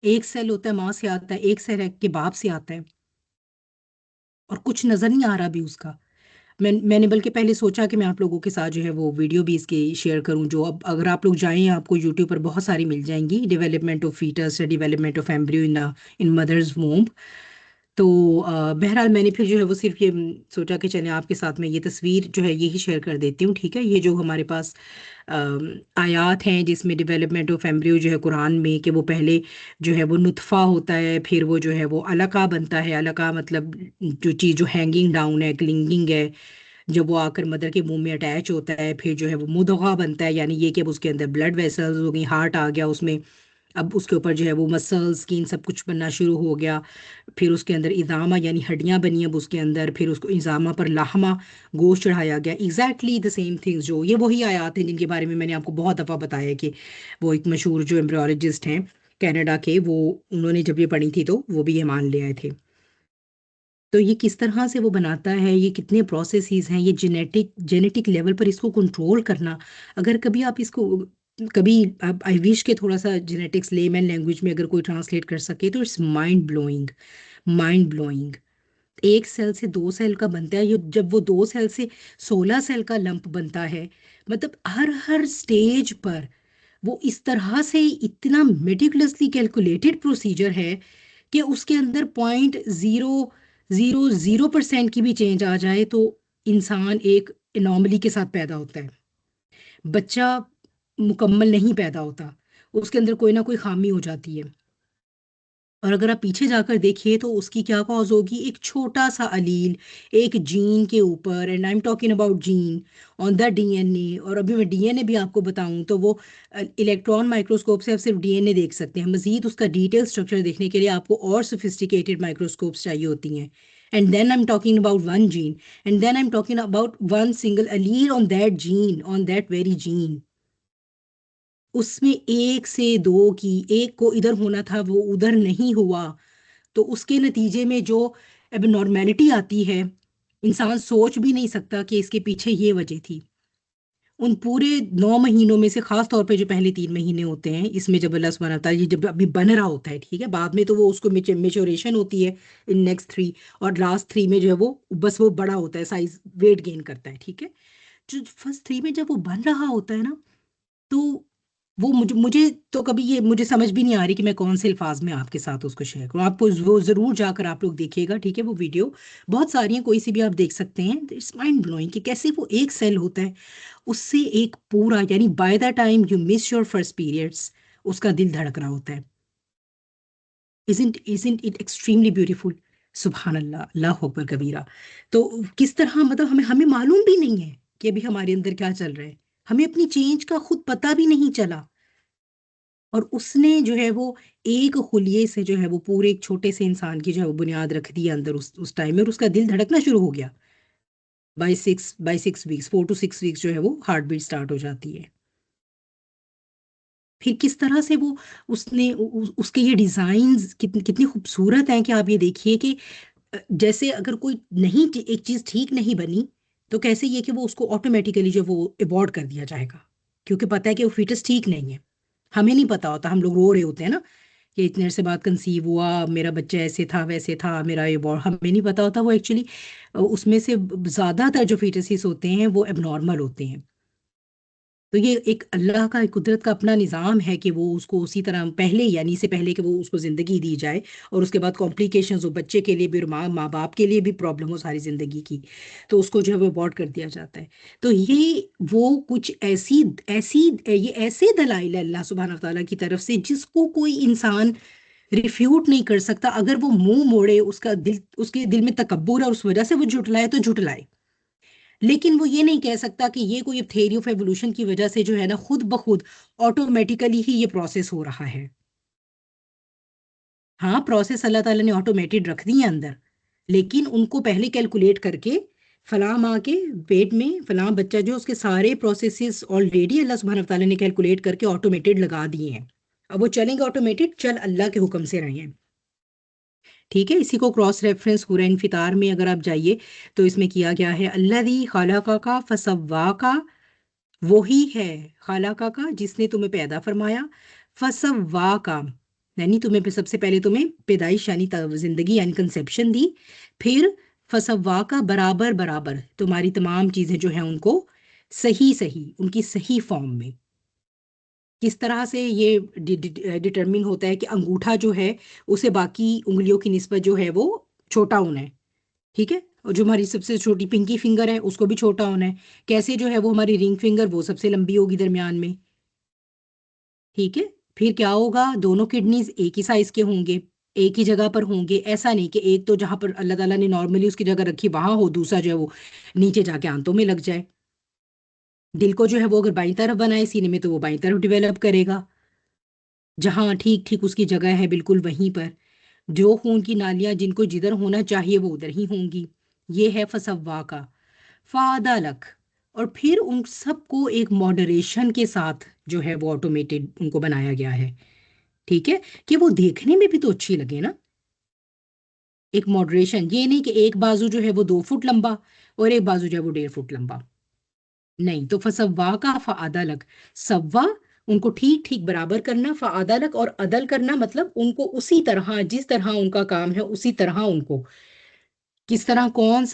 ایک سیل ہوتا ہے ماں سے آتا ہے، ایک سیل ہے کہ باپ سے آتا ہے، اور کچھ نظر نہیں آ رہا بھی اس کا. میں نے بلکہ پہلے سوچا کہ میں آپ لوگوں کے ساتھ جو ہے وہ ویڈیو بھی اس کی شیئر کروں، جو اب اگر آپ لوگ جائیں آپ کو یوٹیوب پر بہت ساری مل جائیں گی، development of foetus, development of embryo in mother's womb. تو بہرحال میں نے پھر جو ہے وہ صرف یہ سوچا کہ چلیں آپ کے ساتھ میں یہ تصویر جو ہے یہی شیئر کر دیتی ہوں. ٹھیک ہے، یہ جو ہمارے پاس آیات ہیں جس میں ڈیولپمنٹ آف ایمبریو جو ہے قرآن میں، کہ وہ پہلے جو ہے وہ نطفہ ہوتا ہے، پھر وہ جو ہے وہ علقہ بنتا ہے. علقہ مطلب جو چیز جو ہینگنگ ڈاؤن ہے، کلنگنگ ہے، جب وہ آ کر مدر کے منہ میں اٹیچ ہوتا ہے، پھر جو ہے وہ مضغہ بنتا ہے، یعنی یہ کہ اب اس کے اندر بلڈ ویسلز ہو گئی، ہارٹ آ گیا اس میں، اب اس کے اوپر جو ہے وہ مسلز، اسکن، سب کچھ بننا شروع ہو گیا. پھر اس کے اندر اضامہ یعنی ہڈیاں بنی اب اس کے اندر، پھر اس کو اضامہ پر لاحمہ گوشت چڑھایا گیا. ایگزیکٹلی دا سیم تھنگز، جو یہ وہی آیات ہیں جن کے بارے میں نے آپ کو بہت دفعہ بتایا کہ وہ ایک مشہور جو ایمبریولوجسٹ ہیں کینیڈا کے، وہ انہوں نے جب یہ پڑھی تھی تو وہ بھی یہ مان لے آئے تھے. تو یہ کس طرح سے وہ بناتا ہے، یہ کتنے پروسیسز ہیں، یہ جینیٹک لیول پر اس کو کنٹرول کرنا. اگر کبھی آپ اس کو کبھی آپ، آئی وش کہ تھوڑا سا جینیٹکس لے مین لینگویج میں اگر کوئی ٹرانسلیٹ کر سکے تو it's mind blowing, mind blowing. ایک سیل سے 2 سیل کا بنتا ہے، جب وہ 2 سیل سے 16 سیل کا لمپ بنتا ہے. مطلب ہر سٹیج پر وہ اس طرح سے اتنا میٹیکولسلی کیلکولیٹڈ پروسیجر ہے کہ اس کے اندر 0.000% کی بھی چینج آ جائے تو انسان ایک انوملی کے ساتھ پیدا ہوتا ہے. بچہ مکمل نہیں پیدا ہوتا، اس کے اندر کوئی نہ کوئی خامی ہو جاتی ہے. اور اگر آپ پیچھے جا کر دیکھیے تو اس کی کیا کاز ہوگی، ایک چھوٹا سا الیل ایک جین کے اوپر، and I am talking about gene on the D N A. اور ابھی میں ڈی این اے بھی آپ کو بتاؤں تو وہ الیکٹران مائکروسکوپ سے آپ صرف ڈی این اے دیکھ سکتے ہیں، مزید اس کا ڈیٹیل اسٹرکچر دیکھنے کے لیے آپ کو اور سوفسٹیکیٹڈ مائکروسکوپس چاہیے ہوتی ہیں. And then I am talking about one gene, and then I am talking about one single allele on that gene, on that very gene. اس میں ایک سے دو کی، ایک کو ادھر ہونا تھا وہ ادھر نہیں ہوا، تو اس کے نتیجے میں جو اب نارمیلٹی آتی ہے، انسان سوچ بھی نہیں سکتا کہ اس کے پیچھے یہ وجہ تھی. ان پورے 9 مہینوں میں سے خاص طور پہ جو پہلے 3 مہینے ہوتے ہیں، اس میں جب اللہ سبحانہ وتعالیٰ یہ جب ابھی بن رہا ہوتا ہے، ٹھیک ہے، بعد میں تو وہ اس کو میچوریشن ہوتی ہے ان نیکسٹ 3، اور لاسٹ 3 میں جو ہے وہ بس وہ بڑا ہوتا ہے، سائز ویٹ گین کرتا ہے، ٹھیک ہے. جو فرسٹ 3 میں جب وہ بن رہا ہوتا ہے نا، تو وہ مجھے تو کبھی یہ مجھے سمجھ بھی نہیں آ رہی کہ میں کون سے الفاظ میں آپ کے ساتھ اس کو شیئر کروں. آپ کو وہ ضرور جا کر آپ لوگ دیکھیے گا، ٹھیک ہے. وہ ویڈیو بہت ساری ہیں، کوئی سی بھی آپ دیکھ سکتے ہیں. اٹس مائنڈ بلوئنگ کہ کیسے وہ ایک سیل ہوتا ہے، اس سے ایک پورا، یعنی by the time you miss your first periods اس کا دل دھڑک رہا ہوتا ہے. isn't it extremely beautiful؟ سبحان اللہ، اللہ اکبر کبیرہ. تو کس طرح مطلب ہمیں معلوم بھی نہیں ہے کہ ابھی ہمارے اندر کیا چل رہا ہے، ہمیں اپنی چینج کا خود پتہ بھی نہیں چلا. اور اس نے جو ہے وہ ایک خلیے سے جو ہے وہ پورے ایک چھوٹے سے انسان کی جو ہے وہ بنیاد رکھ دی اندر اس ٹائم میں، اور اس کا دل دھڑکنا شروع ہو گیا. بائی 6 ویکس، 4 to 6 ویکس جو ہے وہ ہارٹ بیٹ سٹارٹ ہو جاتی ہے. پھر کس طرح سے وہ اس نے اس کے یہ ڈیزائنز کتنی خوبصورت ہیں کہ آپ یہ دیکھیے کہ جیسے اگر کوئی نہیں ایک چیز ٹھیک نہیں بنی تو کیسے یہ کہ وہ اس کو آٹومیٹیکلی جو وہ ایبورٹ کر دیا جائے گا، کیونکہ پتہ ہے کہ وہ فیٹس ٹھیک نہیں ہے. ہمیں نہیں پتا ہوتا، ہم لوگ رو رہے ہوتے ہیں نا کہ اتنے عرصے بعد کنسیو ہوا، میرا بچہ ایسے تھا ویسے تھا، میرا یہ ہمیں نہیں پتا ہوتا وہ ایکچولی اس میں سے زیادہ تر جو فیٹسز ہوتے ہیں وہ اب نارمل ہوتے ہیں. تو یہ ایک اللہ کا، ایک قدرت کا اپنا نظام ہے کہ وہ اس کو اسی طرح پہلے، یعنی سے پہلے کہ وہ اس کو زندگی دی جائے، اور اس کے بعد کمپلیکیشنز ہو بچے کے لیے بھی اور ماں باپ کے لیے بھی پرابلم ہو ساری زندگی کی، تو اس کو جو ہے وہ ابورٹ کر دیا جاتا ہے. تو یہ وہ کچھ یہ ایسے دلائل ہے اللہ سبحانہ تعالیٰ کی طرف سے جس کو کوئی انسان ریفیوٹ نہیں کر سکتا. اگر وہ منہ موڑے، اس کے دل میں تکبر ہے، اس وجہ سے وہ جھٹلائے تو جھٹلائے، لیکن وہ یہ نہیں کہہ سکتا کہ یہ کوئی تھیوری آف ایوولوشن کی وجہ سے جو ہے نا خود بخود آٹومیٹیکلی ہی یہ پروسیس ہو رہا ہے. ہاں، پروسیس اللہ تعالیٰ نے آٹومیٹڈ رکھ دی ہیں اندر، لیکن ان کو پہلے کیلکولیٹ کر کے فلاں ماں کے پیٹ میں فلاں بچہ جو اس کے سارے پروسیسز آلریڈی اللہ سبحانہ تعالیٰ نے کیلکولیٹ کر کے آٹومیٹڈ لگا دیے ہیں. اب وہ چلیں گے آٹومیٹڈ، چل اللہ کے حکم سے رہے ہیں، ٹھیک ہے. اسی کو کراس ریفرنس سورہ انفطار میں اگر آپ جائیے تو اس میں کیا گیا ہے، الذی خلقک فسواک، وہی ہے خالقہ کا جس نے تمہیں پیدا فرمایا، فسواکا، یعنی تمہیں سب سے پہلے تمہیں پیدائش یعنی زندگی یعنی کنسیپشن دی، پھر فسواکا برابر برابر تمہاری تمام چیزیں جو ہیں ان کو صحیح ان کی صحیح فارم میں. کس طرح سے یہ ڈٹرمن ہوتا ہے کہ انگوٹھا جو ہے اسے باقی انگلیوں کی نسبت جو ہے وہ چھوٹا ہونا ہے، ٹھیک ہے، اور جو ہماری سب سے چھوٹی پنکی فنگر ہے اس کو بھی چھوٹا ہونا ہے. کیسے جو ہے وہ ہماری رنگ فنگر وہ سب سے لمبی ہوگی درمیان میں، ٹھیک ہے. پھر کیا ہوگا، دونوں کڈنیز ایک ہی سائز کے ہوں گے، ایک ہی جگہ پر ہوں گے. ایسا نہیں کہ ایک تو جہاں پر اللہ تعالیٰ نے نارملی اس کی جگہ رکھی وہاں ہو، دوسرا جو ہے وہ نیچے جا کے آنتوں میں لگ جائے. دل کو جو ہے وہ اگر بائیں طرف بنائے سینے میں تو وہ بائیں طرف ڈیولپ کرے گا، جہاں ٹھیک اس کی جگہ ہے بالکل وہیں پر. جو خون کی نالیاں جن کو جدھر ہونا چاہیے وہ ادھر ہی ہوں گی. یہ ہے فسوا کا فعدلک. اور پھر ان سب کو ایک ماڈریشن کے ساتھ جو ہے وہ آٹومیٹڈ ان کو بنایا گیا ہے، ٹھیک ہے، کہ وہ دیکھنے میں بھی تو اچھی لگے نا. ایک ماڈریشن، یہ نہیں کہ ایک بازو جو ہے وہ 2 فٹ لمبا اور ایک بازو جو ہے وہ 1.5 فٹ لمبا، نہیں. تو فسوا کا فعدلک، سوا ان کو ٹھیک برابر کرنا، فعدلک اور عدل کرنا مطلب ان کو اسی طرح جس طرح ان کا کام ہے اسی طرح ان کو. کس طرح کون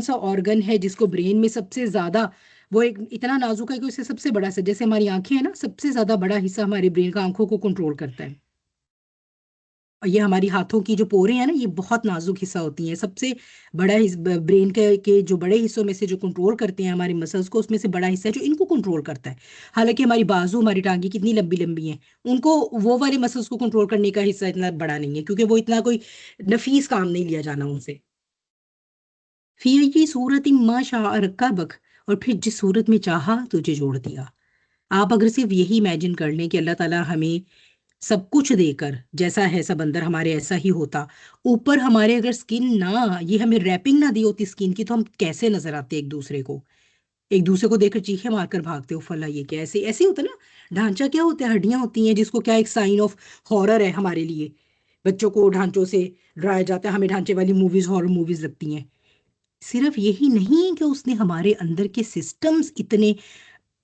سا آرگن ہے جس کو برین میں سب سے زیادہ، وہ ایک اتنا نازک ہے کہ اسے سب سے بڑا سا، جیسے ہماری آنکھیں ہیں نا، سب سے زیادہ بڑا حصہ ہمارے برین کا آنکھوں کو کنٹرول کرتا ہے. یہ ہماری ہاتھوں کی جو پورے ہیں نا، یہ بہت نازک حصہ ہوتی ہیں. سب سے بڑا برین کے جو بڑے حصوں میں سے جو کنٹرول کرتے ہیں ہمارے مسلس کو، اس میں سے بڑا حصہ ہے جو ان کو کنٹرول کرتا ہے. حالانکہ ہماری بازو، ہماری ٹانگیں کتنی لمبی لمبی ہیں، ان کو وہ والے مسلس کو کنٹرول کرنے کا حصہ اتنا بڑا نہیں ہے، کیونکہ وہ اتنا کوئی نفیس کام نہیں لیا جانا ان سے. فی یہ صورت ما شاء رکبک، اور پھر جس صورت میں چاہا تجھے جوڑ دیا. آپ اگر صرف یہی امیجن کر لیں کہ اللہ تعالیٰ ہمیں سب کچھ دے کر، جیسا ہے سب اندر ہمارے ایسا ہی ہوتا، اوپر ہمارے اگر سکن نہ، یہ ہمیں ریپنگ نہ دی ہوتی سکن کی، تو ہم کیسے نظر آتے ایک دوسرے کو؟ ایک دوسرے کو دیکھ کر چیخیں مار کر بھاگتے ہو، فلا یہ کیا، ایسے ایسے ہوتا نا. ڈھانچہ کیا ہوتا ہے؟ ہڈیاں ہوتی ہیں، جس کو کیا ایک سائن آف ہارر ہے ہمارے لیے. بچوں کو ڈھانچوں سے ڈرایا جاتا ہے، ہمیں ڈھانچے والی موویز ہارر موویز لگتی ہیں. صرف یہی نہیں کہ اس نے ہمارے اندر کے سسٹمز اتنے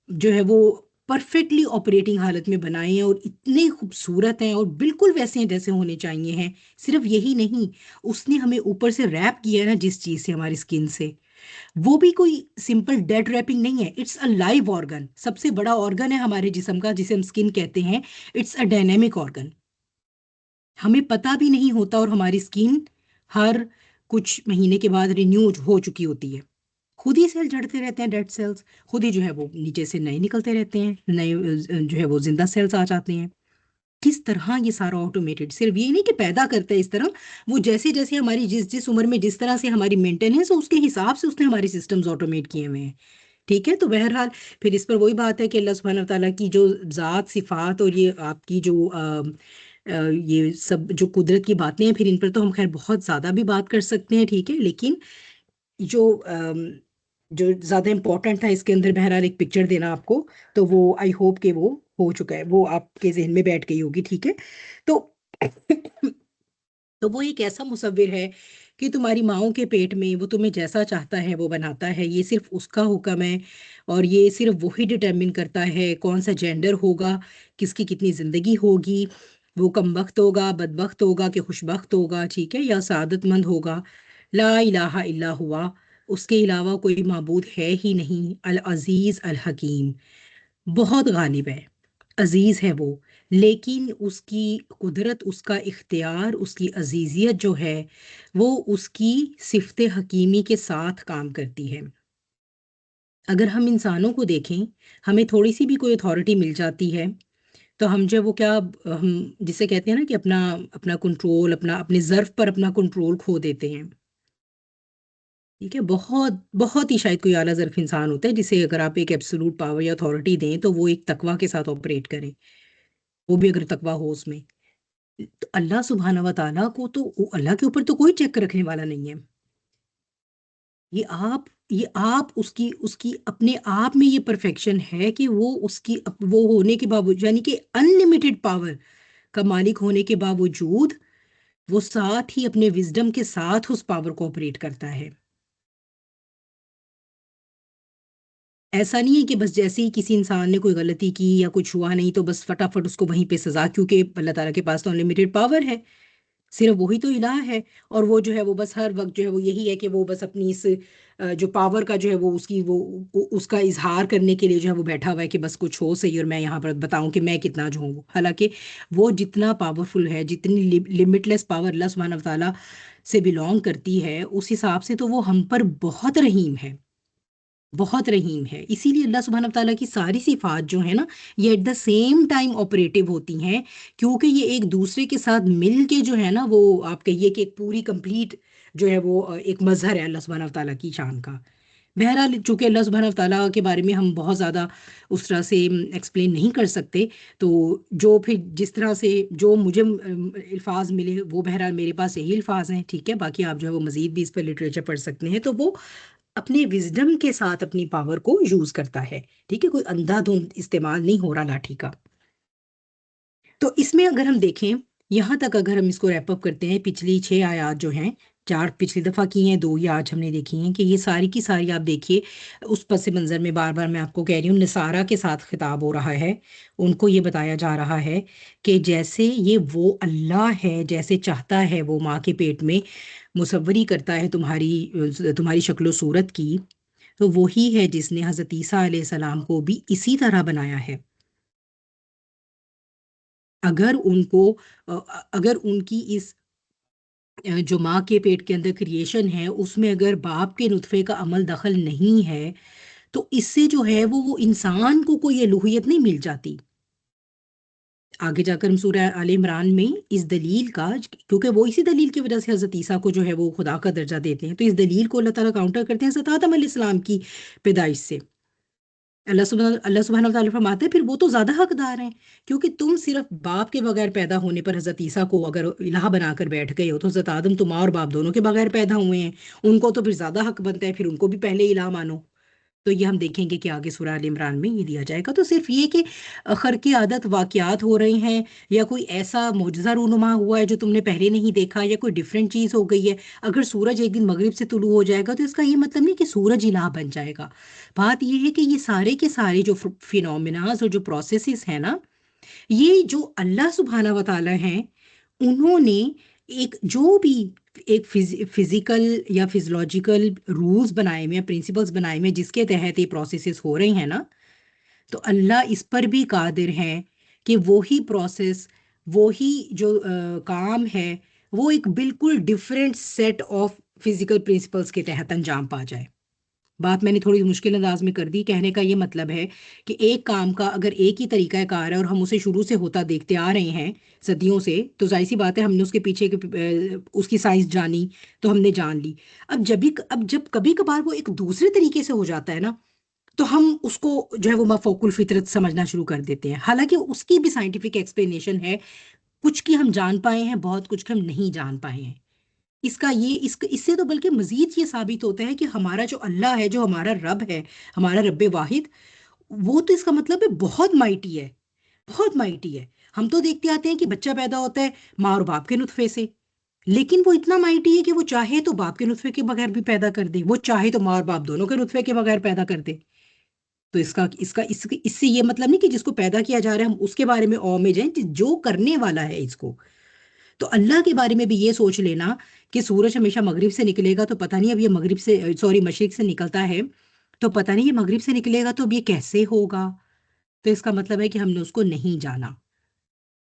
جو ہے وہ پرفیکٹلی آپریٹنگ حالت میں بنائے ہیں، اور اتنے خوبصورت ہیں اور بالکل ویسے ہیں جیسے ہونے چاہیے ہیں. صرف یہی نہیں، اس نے ہمیں اوپر سے ریپ کیا ہے نا جس چیز سے، ہماری اسکن سے، وہ بھی کوئی سمپل ڈیڈ ریپنگ نہیں ہے. It's a live organ. سب سے بڑا آرگن ہے ہمارے جسم کا جسے ہم اسکن کہتے ہیں. It's a dynamic organ. ہمیں پتہ بھی نہیں ہوتا، اور ہماری اسکن ہر کچھ مہینے کے بعد رینیو ہو چکی ہوتی ہے. خود ہی سیل جڑتے رہتے ہیں، ڈیڈ سیلز. خود ہی جو ہے وہ نیچے سے نئے نکلتے رہتے ہیں، نئے جو ہے وہ زندہ سیلز آ جاتے ہیں. کس طرح یہ سارا آٹومیٹڈ. صرف یہ نہیں کہ پیدا کرتا ہے اس طرح، وہ جیسے جیسے ہماری جس عمر میں جس طرح سے ہماری مینٹیننس، اس کے حساب سے اس نے ہمارے سسٹمز آٹومیٹ کیے ہوئے ہیں. ٹھیک ہے. تو بہرحال پھر اس پر وہی بات ہے کہ اللہ سبحانہ وتعالیٰ کی جو ذات، صفات، اور یہ آپ کی جو یہ سب جو قدرت کی باتیں ہیں، پھر ان پر تو ہم خیر بہت زیادہ بھی بات کر سکتے ہیں. ٹھیک ہے. لیکن جو جو زیادہ امپورٹنٹ تھا اس کے اندر بہرحال ایک پکچر دینا آپ کو، تو وہ آئی ہوپ کہ وہ ہو چکا ہے، وہ آپ کے ذہن میں بیٹھ گئی ہوگی. ٹھیک ہے. تو تو وہ ایک ایسا مصور ہے کہ تمہاری ماؤں کے پیٹ میں وہ تمہیں جیسا چاہتا ہے وہ بناتا ہے. یہ صرف اس کا حکم ہے، اور یہ صرف وہی ڈٹرمن کرتا ہے کون سا جینڈر ہوگا، کس کی کتنی زندگی ہوگی، وہ کم بخت ہوگا، بدبخت ہوگا کہ خوش بخت ہوگا. ٹھیک ہے. یا سعادت مند ہوگا. لا الہ الا ہوا، اس کے علاوہ کوئی معبود ہے ہی نہیں. العزیز الحکیم، بہت غالب ہے، عزیز ہے وہ. لیکن اس کی قدرت، اس کا اختیار، اس کی عزیزیت جو ہے وہ اس کی صفت حکیمی کے ساتھ کام کرتی ہے. اگر ہم انسانوں کو دیکھیں، ہمیں تھوڑی سی بھی کوئی اتھارٹی مل جاتی ہے تو ہم جو وہ کیا، ہم جسے کہتے ہیں نا کہ اپنا اپنا کنٹرول، اپنے ظرف پر اپنا کنٹرول کھو دیتے ہیں. ٹھیک ہے. بہت بہت ہی شاید کوئی اعلیٰ ظرف انسان ہوتا ہے جسے اگر آپ ایک ایبسولوٹ پاور یا اتھارٹی دیں تو وہ ایک تقوی کے ساتھ آپریٹ کرے، وہ بھی اگر تقوی ہو اس میں. تو اللہ سبحانہ و تعالیٰ کو تو، اللہ کے اوپر تو کوئی چیک رکھنے والا نہیں ہے. یہ آپ اس کی اپنے آپ میں یہ پرفیکشن ہے کہ وہ اس کی وہ ہونے کے باوجود، یعنی کہ انلمیٹڈ پاور کا مالک ہونے کے باوجود، وہ ساتھ ہی اپنے وزڈم کے ساتھ اس پاور کو آپریٹ کرتا ہے. ایسا نہیں ہے کہ بس جیسے ہی کسی انسان نے کوئی غلطی کی یا کچھ ہوا نہیں تو بس فٹافٹ اس کو وہیں پہ سزا، کیونکہ اللہ تعالیٰ کے پاس تو انلمیٹڈ پاور ہے. صرف وہی تو الہ ہے، اور وہ جو ہے وہ بس ہر وقت جو ہے وہ یہی ہے کہ وہ بس اپنی اس جو پاور کا جو ہے وہ اس کا اظہار کرنے کے لیے جو ہے وہ بیٹھا ہوا ہے کہ بس کچھ ہو صحیح اور میں یہاں پر بتاؤں کہ میں کتنا جو ہوں. حالانکہ وہ جتنا پاورفل ہے، جتنی لمٹ لیس پاور اللہ سبحانہ وتعالیٰ سے بلونگ کرتی ہے، اس حساب سے تو وہ ہم پر بہت رحیم ہے، بہت رحیم ہے. اسی لیے اللہ سبحانہ وتعالیٰ کی ساری صفات جو ہیں نا، یہ at the same time operative ہوتی ہیں، کیونکہ یہ ایک دوسرے کے ساتھ مل کے جو ہے نا، وہ آپ کہیے کہ ایک پوری کمپلیٹ جو ہے وہ ایک مظہر ہے اللہ سبحانہ وتعالیٰ کی شان کا. بہرحال چونکہ اللہ سبحانہ وتعالیٰ کے بارے میں ہم بہت زیادہ اس طرح سے ایکسپلین نہیں کر سکتے، تو جو پھر جس طرح سے جو مجھے الفاظ ملے وہ بہرحال میرے پاس یہی الفاظ ہیں. ٹھیک ہے. باقی آپ جو ہے وہ مزید بھی اس پر لٹریچر پڑھ سکتے ہیں. تو وہ اپنے وزڈم کے ساتھ اپنی پاور کو یوز کرتا ہے. ٹھیک ہے. کوئی اندھا دھند استعمال نہیں ہو رہا لاٹھی کا. تو اس میں اگر ہم دیکھیں یہاں تک، اگر ہم اس کو ریپ اپ کرتے ہیں، پچھلی 6 آیات جو ہیں، 4 پچھلی دفعہ کی ہیں، 2 یہ آج ہم نے دیکھی ہیں، کہ یہ ساری کی ساری آپ دیکھیے اس پس منظر میں بار بار میں آپ کو کہہ رہی ہوں، نصارہ کے ساتھ خطاب ہو رہا ہے. ان کو یہ بتایا جا رہا ہے کہ جیسے یہ وہ اللہ ہے، جیسے چاہتا ہے وہ ماں کے پیٹ میں مصوری کرتا ہے تمہاری شکل و صورت کی، تو وہی ہے جس نے حضرت عیسیٰ علیہ السلام کو بھی اسی طرح بنایا ہے. اگر ان کو اگر ان کی اس جو ماں کے پیٹ کے اندر کریشن ہے اس میں اگر باپ کے نطفے کا عمل دخل نہیں ہے تو اس سے جو ہے وہ انسان کو کوئی الوہیت نہیں مل جاتی. آگے جا کر ہم سورہ آل عمران میں اس دلیل کا، کیونکہ وہ اسی دلیل کی وجہ سے حضرت عیسیٰ کو جو ہے وہ خدا کا درجہ دیتے ہیں، تو اس دلیل کو اللہ تعالیٰ کاؤنٹر کرتے ہیں حضرت آدم علیہ السلام کی پیدائش سے. اللہ سبحانہ وتعالیٰ فرماتے ہیں پھر وہ تو زیادہ حقدار ہیں، کیونکہ تم صرف باپ کے بغیر پیدا ہونے پر حضرت عیسیٰ کو اگر الہ بنا کر بیٹھ گئے ہو، تو حضرت آدم تو ماں اور باپ دونوں کے بغیر پیدا ہوئے ہیں، ان کو تو پھر زیادہ حق بنتا ہے، پھر ان کو بھی پہلے الہ مانو. تو یہ ہم دیکھیں گے کہ آگے سورہ آل عمران میں یہ دیا جائے گا. تو صرف یہ کہ خرق عادت واقعات ہو رہے ہیں، یا کوئی ایسا معجزہ رونما ہوا ہے جو تم نے پہلے نہیں دیکھا، یا کوئی ڈیفرنٹ چیز ہو گئی ہے. اگر سورج ایک دن مغرب سے طلوع ہو جائے گا تو اس کا یہ مطلب نہیں کہ سورج الہ بن جائے گا. بات یہ ہے کہ یہ سارے کے سارے جو فینومیناز اور جو پروسیسز ہیں نا، یہ جو اللہ سبحانہ و تعالیٰ ہیں انہوں نے ایک جو بھی ایک فزیکل یا فزیولوجیکل رولز بنائے ہوئے ہیں، پرنسپلز بنائے ہوئے ہیں جس کے تحت یہ پروسیسز ہو رہے ہیں نا، تو اللہ اس پر بھی قادر ہے کہ وہی پروسیس، وہی جو کام ہے وہ ایک بالکل different set of physical principles کے تحت انجام پا جائے. بات میں نے تھوڑی مشکل انداز میں کر دی. کہنے کا یہ مطلب ہے کہ ایک کام کا اگر ایک ہی طریقہ کار ہے اور ہم اسے شروع سے ہوتا دیکھتے آ رہے ہیں صدیوں سے، تو ظاہر سی بات ہے ہم نے اس کے پیچھے اس کی سائنس جانی تو ہم نے جان لی. اب جب کبھی کبھار وہ ایک دوسرے طریقے سے ہو جاتا ہے نا، تو ہم اس کو جو ہے وہ مفوق الفطرت سمجھنا شروع کر دیتے ہیں، حالانکہ اس کی بھی سائنٹیفک ایکسپلینیشن ہے. کچھ کی ہم جان پائے ہیں، بہت کچھ کی ہم نہیں جان پائے ہیں. اس سے تو بلکہ مزید یہ ثابت ہوتا ہے کہ ہمارا جو اللہ ہے، جو ہمارا رب ہے، ہمارا رب واحد، وہ تو اس کا مطلب ہے بہت مائٹی ہے، بہت مائٹی ہے. ہم تو دیکھتے آتے ہیں کہ بچہ پیدا ہوتا ہے ماں اور باپ کے نطفے سے، لیکن وہ اتنا مائٹی ہے کہ وہ چاہے تو باپ کے نطفے کے بغیر بھی پیدا کر دے، وہ چاہے تو ماں اور باپ دونوں کے نطفے کے بغیر پیدا کر دے. تو اس سے یہ مطلب نہیں کہ جس کو پیدا کیا جا رہا ہے ہم اس کے بارے میں او میں جائیں، جو کرنے والا ہے اس کو. تو اللہ کے بارے میں بھی یہ سوچ لینا کہ سورج ہمیشہ مغرب سے نکلے گا، تو پتہ نہیں اب یہ مشرق سے نکلتا ہے تو پتہ نہیں یہ مغرب سے نکلے گا تو اب یہ کیسے ہوگا. تو اس کا مطلب ہے کہ ہم نے اس کو نہیں جانا.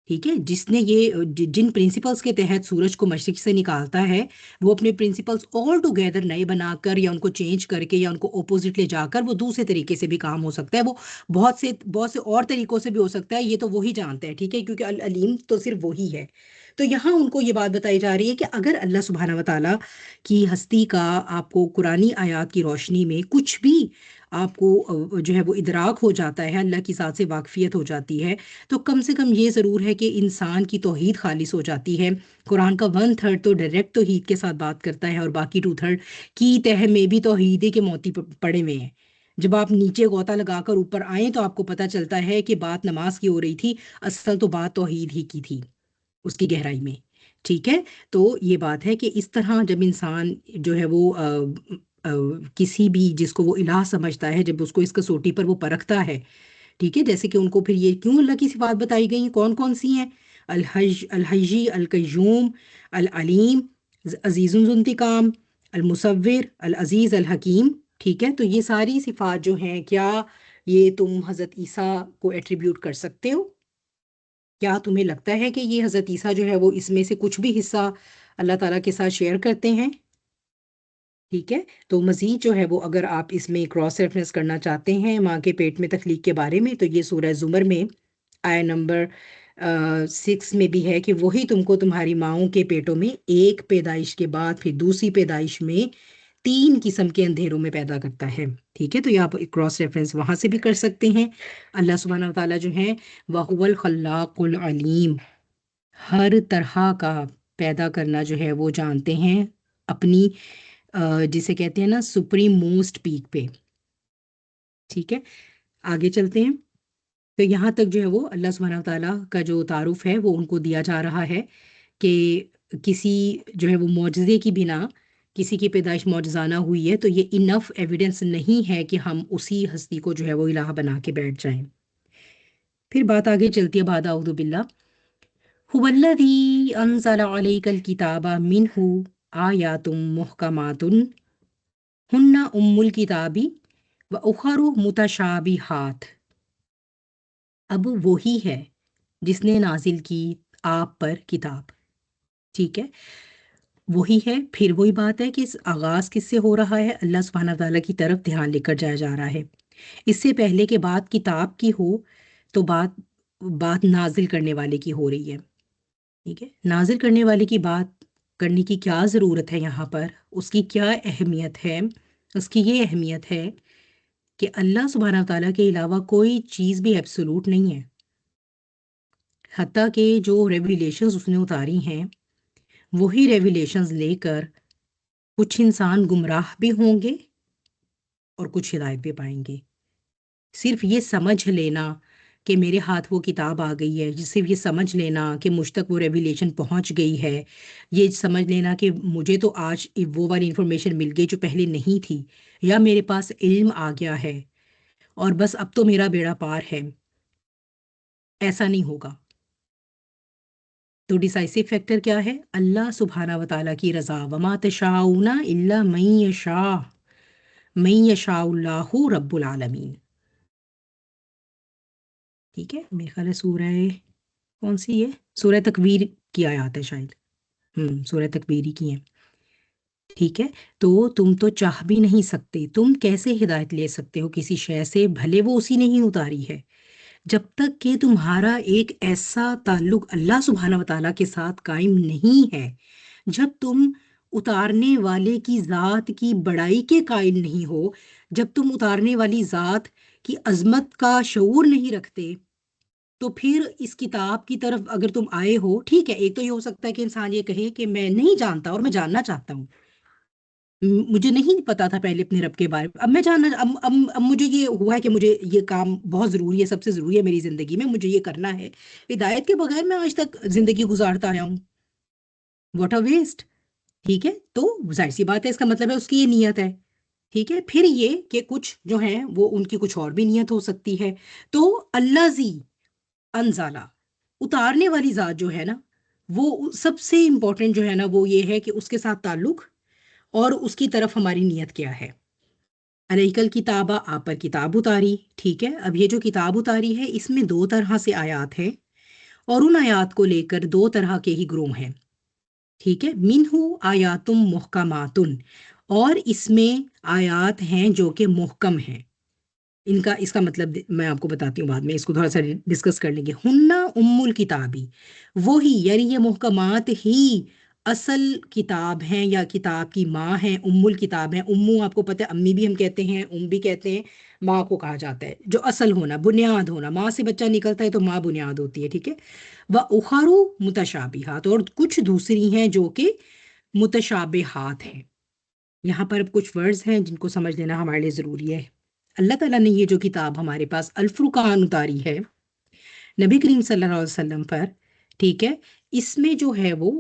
ٹھیک ہے، جس نے یہ جن پرنسپلز کے تحت سورج کو مشرق سے نکالتا ہے، وہ اپنے پرنسپلز آل ٹوگیدر نئے بنا کر یا ان کو چینج کر کے یا ان کو اپوزٹ لے جا کر وہ دوسرے طریقے سے بھی کام ہو سکتا ہے. وہ بہت سے اور طریقوں سے بھی ہو سکتا ہے، یہ تو وہی جانتا ہے. ٹھیک ہے، کیونکہ العلیم تو صرف وہی ہے. تو یہاں ان کو یہ بات بتائی جا رہی ہے کہ اگر اللہ سبحانہ و تعالیٰ کی ہستی کا آپ کو قرآنی آیات کی روشنی میں کچھ بھی آپ کو جو ہے وہ ادراک ہو جاتا ہے، اللہ کی ذات سے واقفیت ہو جاتی ہے، تو کم سے کم یہ ضرور ہے کہ انسان کی توحید خالص ہو جاتی ہے. قرآن کا 1/3 تو ڈائریکٹ توحید کے ساتھ بات کرتا ہے، اور باقی 2/3 کی تہ میں بھی توحید کے موتی پڑے ہوئے ہیں. جب آپ نیچے غوطہ لگا کر اوپر آئیں تو آپ کو پتہ چلتا ہے کہ بات نماز کی ہو رہی تھی، اصل تو بات توحید ہی کی تھی اس کی گہرائی میں. ٹھیک ہے، تو یہ بات ہے کہ اس طرح جب انسان جو ہے وہ کسی بھی جس کو وہ الہ سمجھتا ہے، جب اس کو اس کسوٹی پر وہ پرکھتا ہے، ٹھیک ہے، جیسے کہ ان کو پھر یہ کیوں اللہ کی صفات بتائی گئی ہیں، کون کون سی ہیں؟ الحی القیوم العلیم عزیز ذو انتقام المصور العزیز الحکیم. ٹھیک ہے، تو یہ ساری صفات جو ہیں، کیا یہ تم حضرت عیسیٰ کو ایٹریبیوٹ کر سکتے ہو؟ کیا تمہیں لگتا ہے کہ یہ حضرت عیسیٰ جو ہے وہ اس میں سے کچھ بھی حصہ اللہ تعالیٰ کے ساتھ شیئر کرتے ہیں؟ ٹھیک ہے، تو مزید جو ہے وہ اگر آپ اس میں کراس ریفرنس کرنا چاہتے ہیں ماں کے پیٹ میں تخلیق کے بارے میں، تو یہ سورہ زمر میں آیہ نمبر 6 میں بھی ہے کہ وہی تم کو تمہاری ماؤں کے پیٹوں میں ایک پیدائش کے بعد پھر دوسری پیدائش میں 3 قسم کے اندھیروں میں پیدا کرتا ہے. ٹھیک ہے، تو یہ آپ کراس ریفرنس وہاں سے بھی کر سکتے ہیں. اللہ سبحانہ وتعالیٰ جو ہیں وَهُوَ الْخَلَّاقُ الْعَلِيمُ، ہر طرح کا پیدا کرنا جو ہے وہ جانتے ہیں اپنی جسے کہتے ہیں نا سپریم موسٹ پیک پہ. ٹھیک ہے، آگے چلتے ہیں. تو یہاں تک جو ہے وہ اللہ سبحانہ وتعالیٰ کا جو تعارف ہے وہ ان کو دیا جا رہا ہے کہ کسی جو ہے وہ معجزے کی بنا کسی کی پیدائش معجزانہ ہوئی ہے تو یہ انف ایویڈنس نہیں ہے کہ ہم اسی ہستی کو جو ہے وہ الہ بنا کے بیٹھ جائیں. پھر بات آگے چلتی ہے بعد اعوذ باللہ. هو الذی انزل علیک الکتاب منہ آیات محکمات ہن الکتاب و اخر متشابہات. اب وہی ہے جس نے نازل کی آپ پر کتاب، ٹھیک ہے. وہی ہے، پھر وہی بات ہے کہ اس آغاز کس سے ہو رہا ہے؟ اللہ سبحانہ تعالیٰ کی طرف دھیان لے کر جایا جا رہا ہے. اس سے پہلے کہ بات کتاب کی ہو تو بات نازل کرنے والے کی ہو رہی ہے. ٹھیک ہے، نازل کرنے والے کی بات کرنے کی کیا ضرورت ہے یہاں پر؟ اس کی کیا اہمیت ہے؟ اس کی یہ اہمیت ہے کہ اللہ سبحانہ تعالیٰ کے علاوہ کوئی چیز بھی ایبسولوٹ نہیں ہے. حتیٰ کہ جو ریویلیشنز اس نے اتاری ہیں وہی ریویلیشنز لے کر کچھ انسان گمراہ بھی ہوں گے اور کچھ ہدایت بھی پائیں گے. صرف یہ سمجھ لینا کہ میرے ہاتھ وہ کتاب آ گئی ہے، صرف یہ سمجھ لینا کہ مجھ تک وہ ریویلیشن پہنچ گئی ہے، یہ سمجھ لینا کہ مجھے تو آج وہ والی انفارمیشن مل گئی جو پہلے نہیں تھی، یا میرے پاس علم آ گیا ہے اور بس اب تو میرا بیڑا پار ہے، ایسا نہیں ہوگا. تو ڈیسائسو فیکٹر کیا ہے؟ اللہ سبحانہ و تعالیٰ کی رضا. وما تشاؤون الا من یشاء، من یشاء اللہ رب العالمین. ٹھیک ہے، میرے خیال ہے سورہ کون سی ہے؟ سورہ تکویر کی آیات ہے شاید. سورہ تکویر ہی کی ہیں. ٹھیک ہے، تو تم تو چاہ بھی نہیں سکتے، تم کیسے ہدایت لے سکتے ہو کسی شے سے بھلے وہ اسی نے ہی اتاری ہے، جب تک کہ تمہارا ایک ایسا تعلق اللہ سبحانہ و تعالیٰ کے ساتھ قائم نہیں ہے، جب تم اتارنے والے کی ذات کی بڑائی کے قائل نہیں ہو، جب تم اتارنے والی ذات کی عظمت کا شعور نہیں رکھتے، تو پھر اس کتاب کی طرف اگر تم آئے ہو، ٹھیک ہے، ایک تو یہ ہو سکتا ہے کہ انسان یہ کہے کہ میں نہیں جانتا اور میں جاننا چاہتا ہوں، مجھے نہیں پتا تھا پہلے اپنے رب کے بارے میں، اب میں جاننا، اب مجھے یہ ہوا ہے کہ مجھے یہ کام بہت ضروری ہے، سب سے ضروری ہے میری زندگی میں، مجھے یہ کرنا ہے. ہدایت کے بغیر میں آج تک زندگی گزارتا آیا ہوں، واٹ اے ویسٹ. ٹھیک ہے، تو ظاہر سی بات ہے اس کا مطلب ہے اس کی یہ نیت ہے. ٹھیک ہے، پھر یہ کہ کچھ جو ہیں وہ ان کی کچھ اور بھی نیت ہو سکتی ہے. تو اللہ زی انزالہ، اتارنے والی ذات جو ہے نا، وہ سب سے امپورٹنٹ جو ہے نا وہ یہ ہے کہ اس کے ساتھ تعلق اور اس کی طرف ہماری نیت کیا ہے. علیک الکتابہ، آپ پر کتاب اتاری. ٹھیک ہے، اب یہ جو کتاب اتاری ہے اس میں دو طرح سے آیات ہیں اور ان آیات کو لے کر دو طرح کے ہی گروہ ہیں. ٹھیک ہے، منہ آیاتم محکماتن، اور اس میں آیات ہیں جو کہ محکم ہیں. اس کا مطلب میں آپ کو بتاتی ہوں بعد میں، اس کو تھوڑا سا ڈسکس کر لیں گے. ہننا ام الکتابی، وہی یعنی یہ محکمات ہی اصل کتاب ہیں یا کتاب کی ماں ہیں، ام الکتاب ہیں. امو آپ کو پتہ ہے، امی بھی ہم کہتے ہیں، بھی کہتے ہیں، ماں کو کہا جاتا ہے جو اصل ہونا، بنیاد ہونا. ماں سے بچہ نکلتا ہے تو ماں بنیاد ہوتی ہے. ٹھیک ہے، وَأُخَرُ متشابہات، اور کچھ دوسری ہیں جو کہ متشابہات ہیں. یہاں پر اب کچھ ورڈز ہیں جن کو سمجھ لینا ہمارے لیے ضروری ہے. اللہ تعالیٰ نے یہ جو کتاب ہمارے پاس الفرقان اتاری ہے نبی کریم صلی اللہ علیہ وسلم پر، ٹھیک ہے، اس میں جو ہے وہ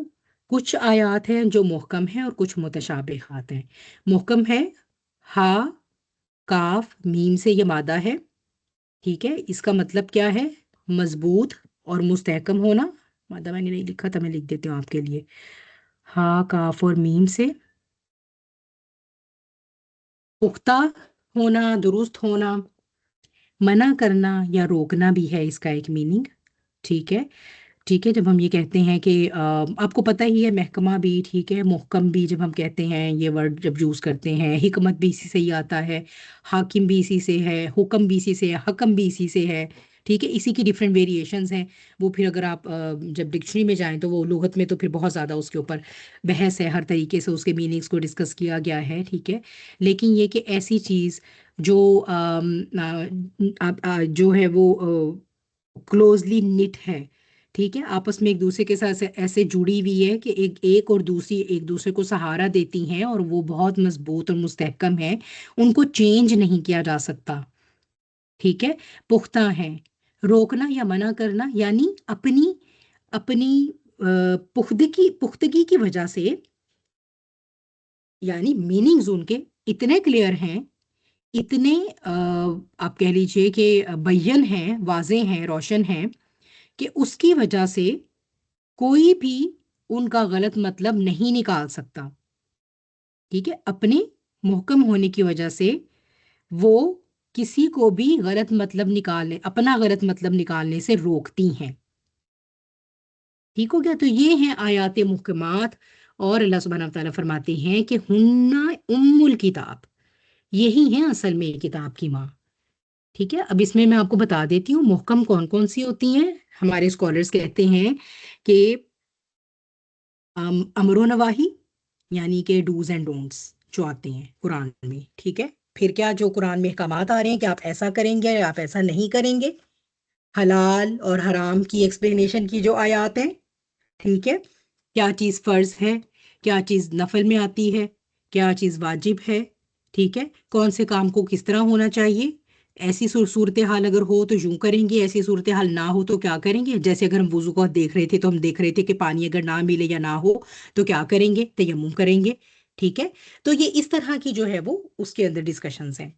کچھ آیات ہیں جو محکم ہیں اور کچھ متشابہات ہیں. محکم ہے ہا کاف میم سے، یہ مادہ ہے. ٹھیک ہے، اس کا مطلب کیا ہے؟ مضبوط اور مستحکم ہونا. مادہ میں نے نہیں لکھا تھا، میں لکھ دیتی ہوں آپ کے لیے. ہا کاف اور میم سے پختہ ہونا، درست ہونا، منع کرنا یا روکنا بھی ہے اس کا ایک میننگ. ٹھیک ہے، ٹھیک ہے، جب ہم یہ کہتے ہیں کہ آپ کو پتہ ہی ہے محکمہ بھی، ٹھیک ہے، محکم بھی جب ہم کہتے ہیں، یہ ورڈ جب یوز کرتے ہیں، حکمت بھی اسی سے ہی آتا ہے، حاکم بھی اسی سے ہے، حکم بھی اسی سے ہے، حکم بھی اسی سے ہے. ٹھیک ہے، اسی کی ڈفرینٹ ویریشنز ہیں. وہ پھر اگر آپ جب ڈکشنری میں جائیں تو وہ لغت میں تو پھر بہت زیادہ اس کے اوپر بحث ہے، ہر طریقے سے اس کے میننگز کو ڈسکس کیا گیا ہے. ٹھیک ہے، لیکن یہ کہ ایسی چیز جو جو ہے وہ کلوزلی نٹ ہے، ٹھیک ہے، آپس میں ایک دوسرے کے ساتھ ایسے جڑی ہوئی ہے کہ ایک اور دوسری ایک دوسرے کو سہارا دیتی ہیں اور وہ بہت مضبوط اور مستحکم ہیں، ان کو چینج نہیں کیا جا سکتا. ٹھیک ہے، پختہ ہیں. روکنا یا منع کرنا یعنی اپنی پختگی کی وجہ سے، یعنی میننگز ان کے اتنے کلیئر ہیں، اتنے آپ کہہ لیجئے کہ بین ہیں، واضح ہیں، روشن ہیں، کہ اس کی وجہ سے کوئی بھی ان کا غلط مطلب نہیں نکال سکتا. ٹھیک ہے، اپنے محکم ہونے کی وجہ سے وہ کسی کو بھی اپنا غلط مطلب نکالنے سے روکتی ہیں. ٹھیک ہو گیا؟ تو یہ ہیں آیات محکمات، اور اللہ سبحانہ وتعالیٰ فرماتے ہیں کہ ہن ام الکتاب، یہی ہیں اصل میں کتاب کی ماں۔ ٹھیک ہے، اب اس میں آپ کو بتا دیتی ہوں محکم کون کون سی ہوتی ہیں۔ ہمارے اسکالرس کہتے ہیں کہ امر و نواہی، یعنی کہ ڈوز اینڈ ڈونٹس جو آتے ہیں قرآن میں، ٹھیک ہے۔ پھر کیا جو قرآن میں احکامات آ رہے ہیں کہ آپ ایسا کریں گے یا آپ ایسا نہیں کریں گے، حلال اور حرام کی ایکسپلینیشن کی جو آیات ہیں، ٹھیک ہے، کیا چیز فرض ہے، کیا چیز نفل میں آتی ہے، کیا چیز واجب ہے، ٹھیک ہے، کون سے کام کو کس طرح ہونا چاہیے، ایسی صورتحال اگر ہو تو یوں کریں گے، ایسی صورتحال نہ ہو تو کیا کریں گے۔ جیسے اگر ہم وضو کو دیکھ رہے تھے تو ہم دیکھ رہے تھے کہ پانی اگر نہ ملے یا نہ ہو تو کیا کریں گے، تیمم کریں گے، ٹھیک ہے۔ تو یہ اس طرح کی جو ہے وہ اس کے اندر ڈسکشنز ہیں۔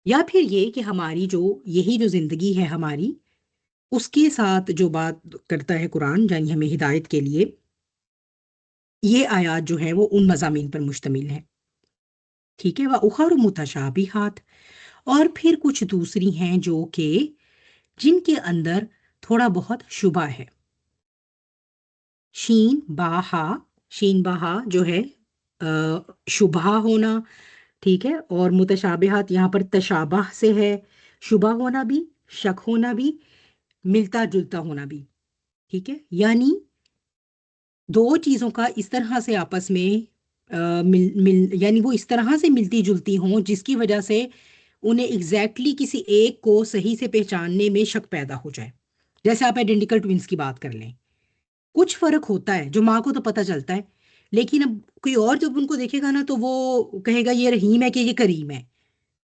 یا پھر یہ کہ ہماری جو یہی جو زندگی ہے ہماری، اس کے ساتھ جو بات کرتا ہے قرآن، یعنی ہمیں ہدایت کے لیے یہ آیات جو ہیں وہ ان مضامین پر مشتمل ہیں، ٹھیک ہے۔ وَأُخَرُ مُتَشَابِهَاتٌ، اور پھر کچھ دوسری ہیں جو کہ جن کے اندر تھوڑا بہت شبہ ہے۔ شین باہا، شین باہا جو ہے شبہ ہونا، ٹھیک ہے، اور متشابہات یہاں پر تشابہ سے ہے، شبہ ہونا بھی، شک ہونا بھی، ملتا جلتا ہونا بھی، ٹھیک ہے۔ یعنی دو چیزوں کا اس طرح سے آپس میں یعنی وہ اس طرح سے ملتی جلتی ہوں جس کی وجہ سے انہیں ایگزیکٹلی کسی ایک کو صحیح سے پہچاننے میں شک پیدا ہو جائے۔ جیسے آپ آئیڈینٹیکل ٹوینس کی بات کر لیں، کچھ فرق ہوتا ہے جو ماں کو تو پتہ چلتا ہے، لیکن اب کوئی اور جب ان کو دیکھے گا نا تو وہ کہے گا یہ رحیم ہے کہ یہ کریم ہے،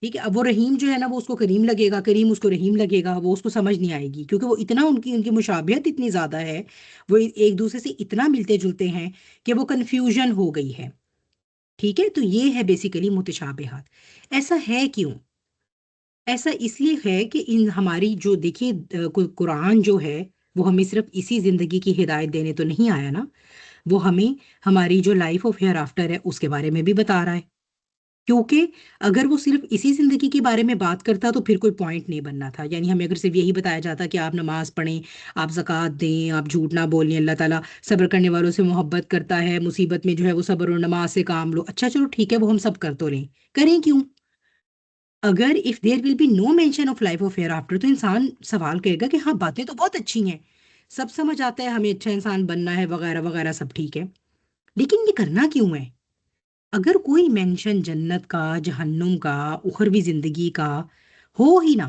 ٹھیک ہے۔ اب وہ رحیم جو ہے نا وہ اس کو کریم لگے گا، کریم اس کو رحیم لگے گا، وہ اس کو سمجھ نہیں آئے گی، کیونکہ وہ اتنا ان کی مشابہت اتنی زیادہ ہے، وہ ایک دوسرے سے اتنا ملتے جلتے ہیں کہ وہ کنفیوژن ہو گئی ہے، ٹھیک ہے۔ تو یہ ہے بیسیکلی متشابہات۔ ایسا ہے کیوں؟ ایسا اس لیے ہے کہ ان ہماری جو دیکھیے قرآن جو ہے وہ ہمیں صرف اسی زندگی کی ہدایت دینے تو نہیں آیا نا، وہ ہمیں ہماری جو لائف آف ہیئر آفٹر ہے اس کے بارے میں بھی بتا رہا ہے، کیونکہ اگر وہ صرف اسی زندگی کے بارے میں بات کرتا تو پھر کوئی پوائنٹ نہیں بننا تھا۔ یعنی ہمیں اگر صرف یہی بتایا جاتا کہ آپ نماز پڑھیں، آپ زکوٰۃ دیں، آپ جھوٹ نہ بولیں، اللہ تعالیٰ صبر کرنے والوں سے محبت کرتا ہے، مصیبت میں جو ہے وہ صبر اور نماز سے کام لو، اچھا چلو ٹھیک ہے وہ ہم سب کر تو لیں، کریں کیوں؟ اگر if there will be no mention of life of hereafter تو انسان سوال کرے گا کہ ہاں باتیں تو بہت اچھی ہیں، سب سمجھ آتا ہے ہمیں اچھا انسان بننا ہے وغیرہ وغیرہ، سب ٹھیک ہے، لیکن یہ کرنا کیوں ہے؟ اگر کوئی مینشن جنت کا، جہنم کا، اخروی زندگی کا ہو ہی نہ،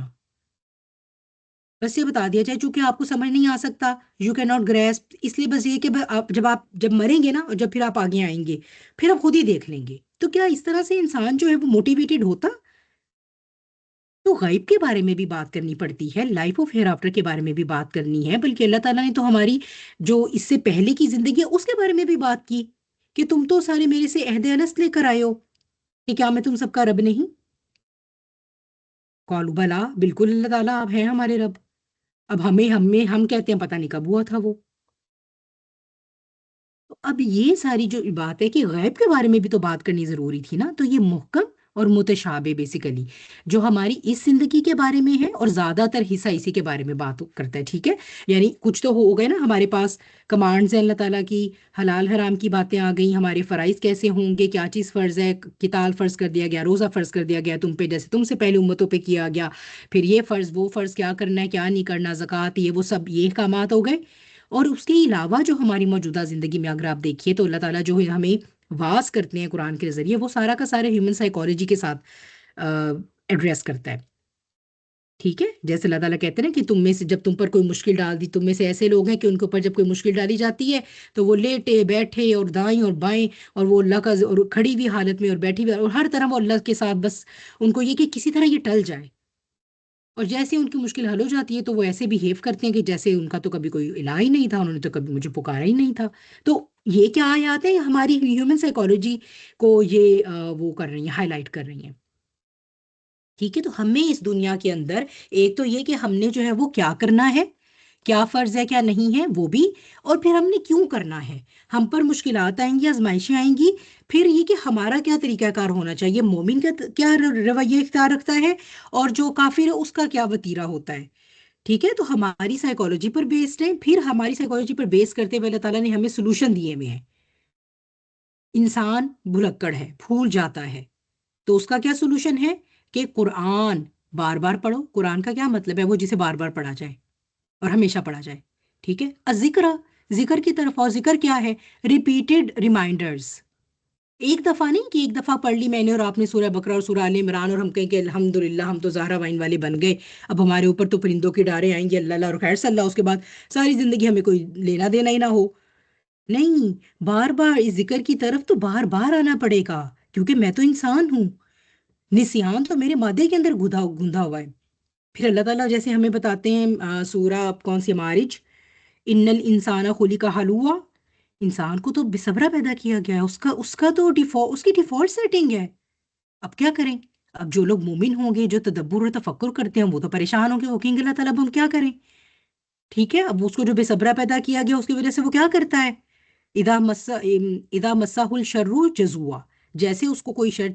بس یہ بتا دیا جائے چونکہ آپ کو سمجھ نہیں آ سکتا، یو کین ناٹ گریسپ، اس لیے بس یہ کہ آپ جب مریں گے نا اور جب پھر آپ آگے آئیں گے پھر آپ خود ہی دیکھ لیں گے، تو کیا اس طرح سے انسان جو ہے وہ موٹیویٹڈ ہوتا؟ تو غیب کے بارے میں بھی بات کرنی پڑتی ہے، لائف آف ہیئر آفٹر کے بارے میں بھی بات کرنی ہے، بلکہ اللہ تعالیٰ نے تو ہماری جو اس سے پہلے کی زندگی ہے اس کے بارے میں بھی بات کی کہ تم تو سارے میرے سے عہد انس لے کر آئے ہو کہ کیا میں تم سب کا رب نہیں؟ قالوا بلا، بالکل اللہ تعالیٰ آپ ہیں ہمارے رب۔ اب ہم کہتے ہیں پتہ نہیں کب ہوا تھا وہ۔ تو اب یہ ساری جو بات ہے کہ غیب کے بارے میں بھی تو بات کرنی ضروری تھی نا، تو یہ محکم اور متشابہ بیسیکلی جو ہماری اس زندگی کے بارے میں ہے اور زیادہ تر حصہ اسی کے بارے میں بات کرتا ہے، ٹھیک ہے۔ یعنی کچھ تو ہو گئے نا ہمارے پاس کمانڈز ہیں اللہ تعالیٰ کی، حلال حرام کی باتیں آ گئیں، ہمارے فرائض کیسے ہوں گے، کیا چیز فرض ہے، قتال فرض کر دیا گیا، روزہ فرض کر دیا گیا تم پہ جیسے تم سے پہلے امتوں پہ کیا گیا، پھر یہ فرض وہ فرض کیا کرنا ہے کیا نہیں کرنا، زکوٰۃ یہ وہ سب یہ احکامات ہو گئے۔ اور اس کے علاوہ جو ہماری موجودہ زندگی میں اگر آپ دیکھیے تو اللہ تعالیٰ جو ہے ہمیں واز کرتے ہیں قرآن کے ذریعے، وہ سارا کا سارا ہیومن سائیکالوجی کے ساتھ ایڈریس کرتا ہے، ٹھیک ہے۔ جیسے اللہ تعالیٰ کہتے ہیں نا کہ تم میں سے جب تم پر کوئی مشکل ڈال دی، تم میں سے ایسے لوگ ہیں کہ ان کے اوپر جب کوئی مشکل ڈالی جاتی ہے تو وہ لیٹے بیٹھے اور دائیں اور بائیں اور وہ اللہ کا اور کھڑی ہوئی حالت میں اور بیٹھی ہوئی اور ہر طرح وہ اللہ کے ساتھ بس ان کو یہ کہ کسی طرح یہ ٹل جائے، اور جیسے ان کی مشکل حل ہو جاتی ہے تو وہ ایسے بہیو کرتے ہیں کہ جیسے ان کا تو کبھی کوئی الہ ہی نہیں تھا، انہوں نے تو کبھی مجھے پکارا ہی نہیں تھا۔ تو یہ کیا آیات ہیں؟ ہماری ہیومن سائیکالوجی کو یہ وہ کر رہی ہیں، ہائی لائٹ کر رہی ہیں، ٹھیک ہے۔ تو ہمیں اس دنیا کے اندر ایک تو یہ کہ ہم نے جو ہے وہ کیا کرنا ہے، کیا فرض ہے کیا نہیں ہے وہ بھی، اور پھر ہم نے کیوں کرنا ہے، ہم پر مشکلات آئیں گی، آزمائشیں آئیں گی، پھر یہ کہ ہمارا کیا طریقہ کار ہونا چاہیے، مومن کا کیا رویہ اختیار رکھتا ہے اور جو کافر ہے اس کا کیا وتیرہ ہوتا ہے، ٹھیک ہے، تو ہماری سائیکالوجی پر بیسڈ ہے، پھر ہماری سائیکالوجی پر بیس کرتے ہوئے اللہ تعالیٰ نے ہمیں سولوشن دیے ہوئے ہیں. انسان بھلکڑ ہے، بھول جاتا ہے، تو اس کا کیا سولوشن ہے کہ قرآن بار بار پڑھو. قرآن کا کیا مطلب ہے؟ وہ جسے بار بار پڑھا جائے اور ہمیشہ پڑھا جائے. ٹھیک ہے، ذکر، ذکر کی طرف. اور ذکر کیا ہے؟ Repeated reminders. ایک دفعہ نہیں کہ ایک دفعہ پڑھ لی میں نے اور آپ نے سورہ بقرہ اور سورہ آل عمران اور ہم کہیں کہ الحمدللہ ہم تو زہرا وائن والے بن گئے، اب ہمارے اوپر تو پرندوں کی ڈاریں آئیں گی، اللہ اللہ اور خیر صلی اللہ، اس کے بعد ساری زندگی ہمیں کوئی لینا دینا ہی نہ ہو. نہیں، بار بار اس ذکر کی طرف تو بار بار آنا پڑے گا، کیونکہ میں تو انسان ہوں. نسیان تو میرے مادے کے اندر گندھا ہوا ہے. پھر اللہ تعالیٰ جیسے ہمیں بتاتے ہیں سورہ کون سی، معارج، ان الانسان خلق ہلوعا، انسان کو تو بے صبرا پیدا کیا گیا ہے، اس کا تو اس کی ڈیفالٹ سیٹنگ ہے. اب کیا کریں؟ اب جو لوگ مومن ہوں گے، جو تدبر اور تفکر کرتے ہیں، وہ تو پریشان ہوں گے، وہ کہیں گے اللہ تعالیٰ اب ہم کیا کریں. ٹھیک ہے، اب اس کو جو بے صبرا پیدا کیا گیا اس کی وجہ سے وہ کیا کرتا ہے؟ اذا مسہ الشر جزوع، جیسے اس کو کوئی شر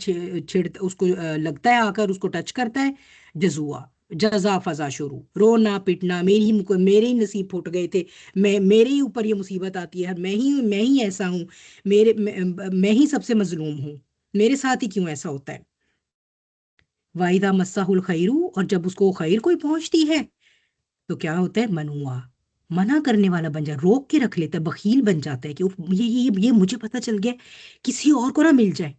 اس کو لگتا ہے، آ کر اس کو ٹچ کرتا ہے، جزوع، جزا فضا شروع، رونا پیٹنا، میرے ہی نصیب پھوٹ گئے تھے، میرے ہی اوپر یہ مصیبت آتی ہے، میں ہی ایسا ہوں، میں ہی سب سے مظلوم ہوں، میرے ساتھ ہی کیوں ایسا ہوتا ہے. وَإِذَا مَسَّهُ الْخَيْرُ، اور جب اس کو خیر کوئی پہنچتی ہے تو کیا ہوتا ہے؟ منوا، منع کرنے والا بن جائے، روک کے رکھ لیتا ہے، بخیل بن جاتا ہے کہ یہ مجھے پتہ چل گیا، کسی اور کو نہ مل جائے.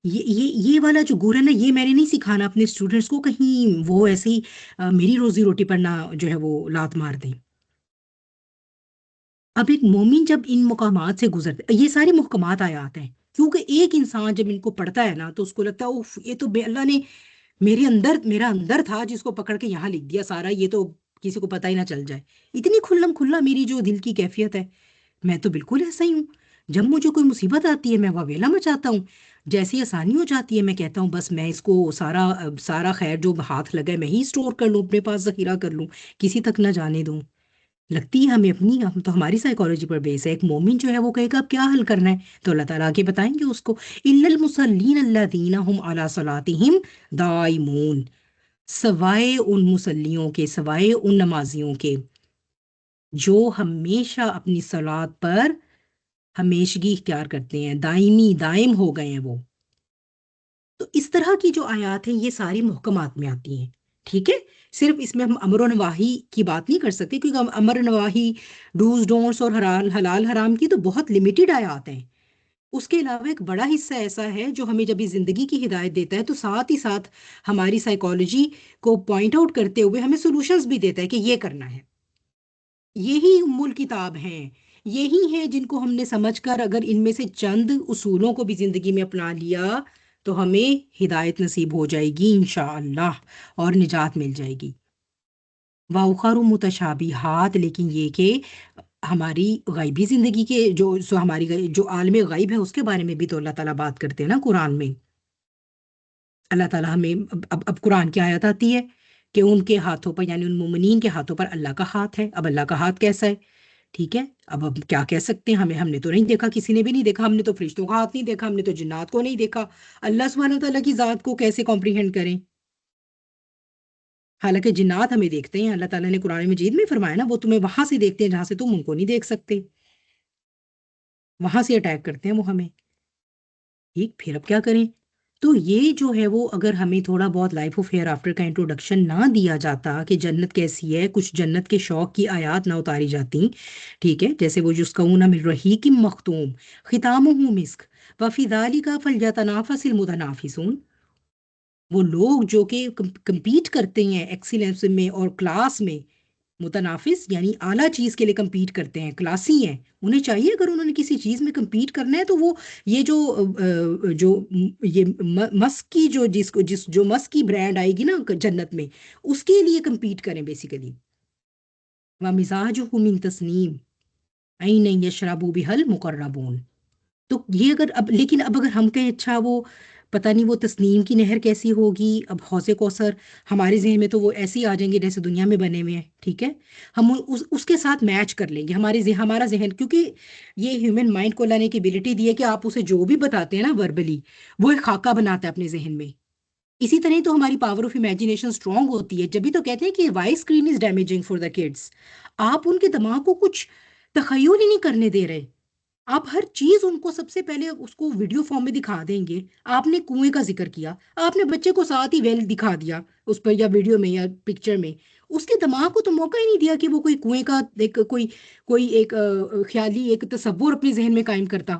یہ والا جو گر ہے نا، یہ میں نے نہیں سکھانا اپنے اسٹوڈنٹس کو، کہیں وہ ایسے ہی میری روزی روٹی پر نہ جو ہے وہ لات مار دیں. اب ایک مومن جب ان مقامات سے گزرتے، یہ ساری محکمات آیات ہیں، کیونکہ ایک انسان جب ان کو پڑھتا ہے نا تو اس کو لگتا ہے اوف، یہ تو اللہ نے میرا اندر تھا جس کو پکڑ کے یہاں لکھ دیا سارا، یہ تو کسی کو پتہ ہی نہ چل جائے. اتنی کھلم کھلا میری جو دل کی کیفیت ہے، میں تو بالکل ایسا ہی ہوں. جب مجھے کوئی مصیبت آتی ہے میں واویلا مچاتا ہوں، جیسی آسانی ہو جاتی ہے میں کہتا ہوں بس میں اس کو سارا خیر جو ہاتھ لگا ہے میں ہی اسٹور کر لوں، اپنے پاس ذخیرہ کر لوں، کسی تک نہ جانے دوں. لگتی ہے ہمیں اپنی، ہم تو ہماری سائیکالوجی پر بیس ہے. ایک مومن جو ہے وہ کہے گا اب کیا حل کرنا ہے، تو اللہ تعالیٰ آگے بتائیں گے اس کو، الا المصلین الذین هم علی صلاتہم دائمون، سوائے ان مسلیوں کے، سوائے ان نمازیوں کے جو ہمیشہ اپنی صلات پر ہمیشگی اختیار کرتے ہیں، دائمی دائم ہو گئے ہیں وہ. تو اس طرح کی جو آیات ہیں یہ ساری محکمات میں آتی ہیں. ٹھیک ہے، صرف اس میں ہم امر و نواہی کی بات نہیں کر سکتے، کیونکہ امر و نواہی، ڈوز ڈونٹس اور حلال حرام کی تو بہت لمیٹڈ آیات ہیں. اس کے علاوہ ایک بڑا حصہ ایسا ہے جو ہمیں جب اس زندگی کی ہدایت دیتا ہے تو ساتھ ہی ساتھ ہماری سائیکالوجی کو پوائنٹ آؤٹ کرتے ہوئے ہمیں سولوشنز بھی دیتا ہے کہ یہ کرنا ہے. یہی ام الکتاب ہیں، یہی ہیں جن کو ہم نے سمجھ کر اگر ان میں سے چند اصولوں کو بھی زندگی میں اپنا لیا تو ہمیں ہدایت نصیب ہو جائے گی انشاءاللہ، اور نجات مل جائے گی. وَأُخَرُ مُتَشَابِہَاتٌ، لیکن یہ کہ ہماری غیبی زندگی کے ہماری جو عالم غیب ہے اس کے بارے میں بھی تو اللہ تعالیٰ بات کرتے ہیں نا قرآن میں. اللہ تعالیٰ ہمیں اب قرآن کی آیت آتی ہے کہ ان کے ہاتھوں پر، یعنی ان مومنین کے ہاتھوں پر اللہ کا ہاتھ ہے. اب اللہ کا ہاتھ کیسا ہے؟ ٹھیک ہے، اب کیا کہہ سکتے ہیں، ہم نے تو نہیں دیکھا، کسی نے بھی نہیں دیکھا، ہم نے تو فرشتوں کا ہاتھ نہیں دیکھا، ہم نے تو جنات کو نہیں دیکھا، اللہ سبحانہ تعالیٰ کی ذات کو کیسے کمپریہنڈ کریں؟ حالانکہ جنات ہمیں دیکھتے ہیں، اللہ تعالیٰ نے قرآن مجید میں فرمایا نا وہ تمہیں وہاں سے دیکھتے ہیں جہاں سے تم ان کو نہیں دیکھ سکتے، وہاں سے اٹیک کرتے ہیں وہ ہمیں. ٹھیک، پھر اب کیا کریں؟ تو یہ جو ہے وہ اگر ہمیں تھوڑا بہت لائف آف ہیئر آفٹر کا انٹروڈکشن نہ دیا جاتا کہ جنت کیسی ہے، کچھ جنت کے شوق کی آیات نہ اتاری جاتی، ٹھیک ہے، جیسے وہ یسقون من رحیق مختوم ختامہ مسک وفی ذلک فلیتنافس المتنافسون، وہ لوگ جو کہ کمپیٹ کرتے ہیں ایکسیلنس میں اور کلاس میں، متنافس یعنی اعلیٰ چیز کے لیے کمپیٹ کرتے ہیں، کلاسی ہیں، انہیں چاہیے اگر انہوں نے کسی چیز میں کمپیٹ کرنا ہے تو وہ یہ مسک کی جو مسک کی برانڈ آئے گی نا جنت میں، اس کے لیے کمپیٹ کریں بیسیکلی. وَمِزَاجُهُ مِن تَسْنِيمٍ عَيْنًا يَشْرَبُ بِهَا الْمُقَرَّبُونَ. تو یہ لیکن اب اگر ہم کہیں اچھا وہ پتہ نہیں وہ تسنیم کی نہر کیسی ہوگی، اب حوض کوثر ہمارے ذہن میں تو وہ ایسے ہی آ جائیں گے جیسے دنیا میں بنے ہوئے ہیں. ٹھیک ہے، ہم اس کے ساتھ میچ کر لیں گے ہمارا ذہن، کیونکہ یہ ہیومن مائنڈ کو لانے کی ایبلٹی دی ہے کہ آپ اسے جو بھی بتاتے ہیں نا وربلی، وہ ایک خاکہ بناتا ہے اپنے ذہن میں. اسی طرح تو ہماری پاور آف امیجنیشن اسٹرانگ ہوتی ہے. جبھی تو کہتے ہیں کہ why screen is damaging for the kids. آپ ان کے دماغ کو کچھ تخیل ہی نہیں کرنے دے رہے. آپ ہر چیز ان کو سب سے پہلے اس کو ویڈیو فارم میں دکھا دیں گے. آپ نے کنویں کا ذکر کیا, آپ نے بچے کو ساتھ ہی ویل دکھا دیا اس پر, یا ویڈیو میں یا پکچر میں. اس کے دماغ کو تو موقع ہی نہیں دیا کہ وہ کوئی کنویں کا ایک کوئی ایک خیالی ایک تصور اپنے ذہن میں قائم کرتا.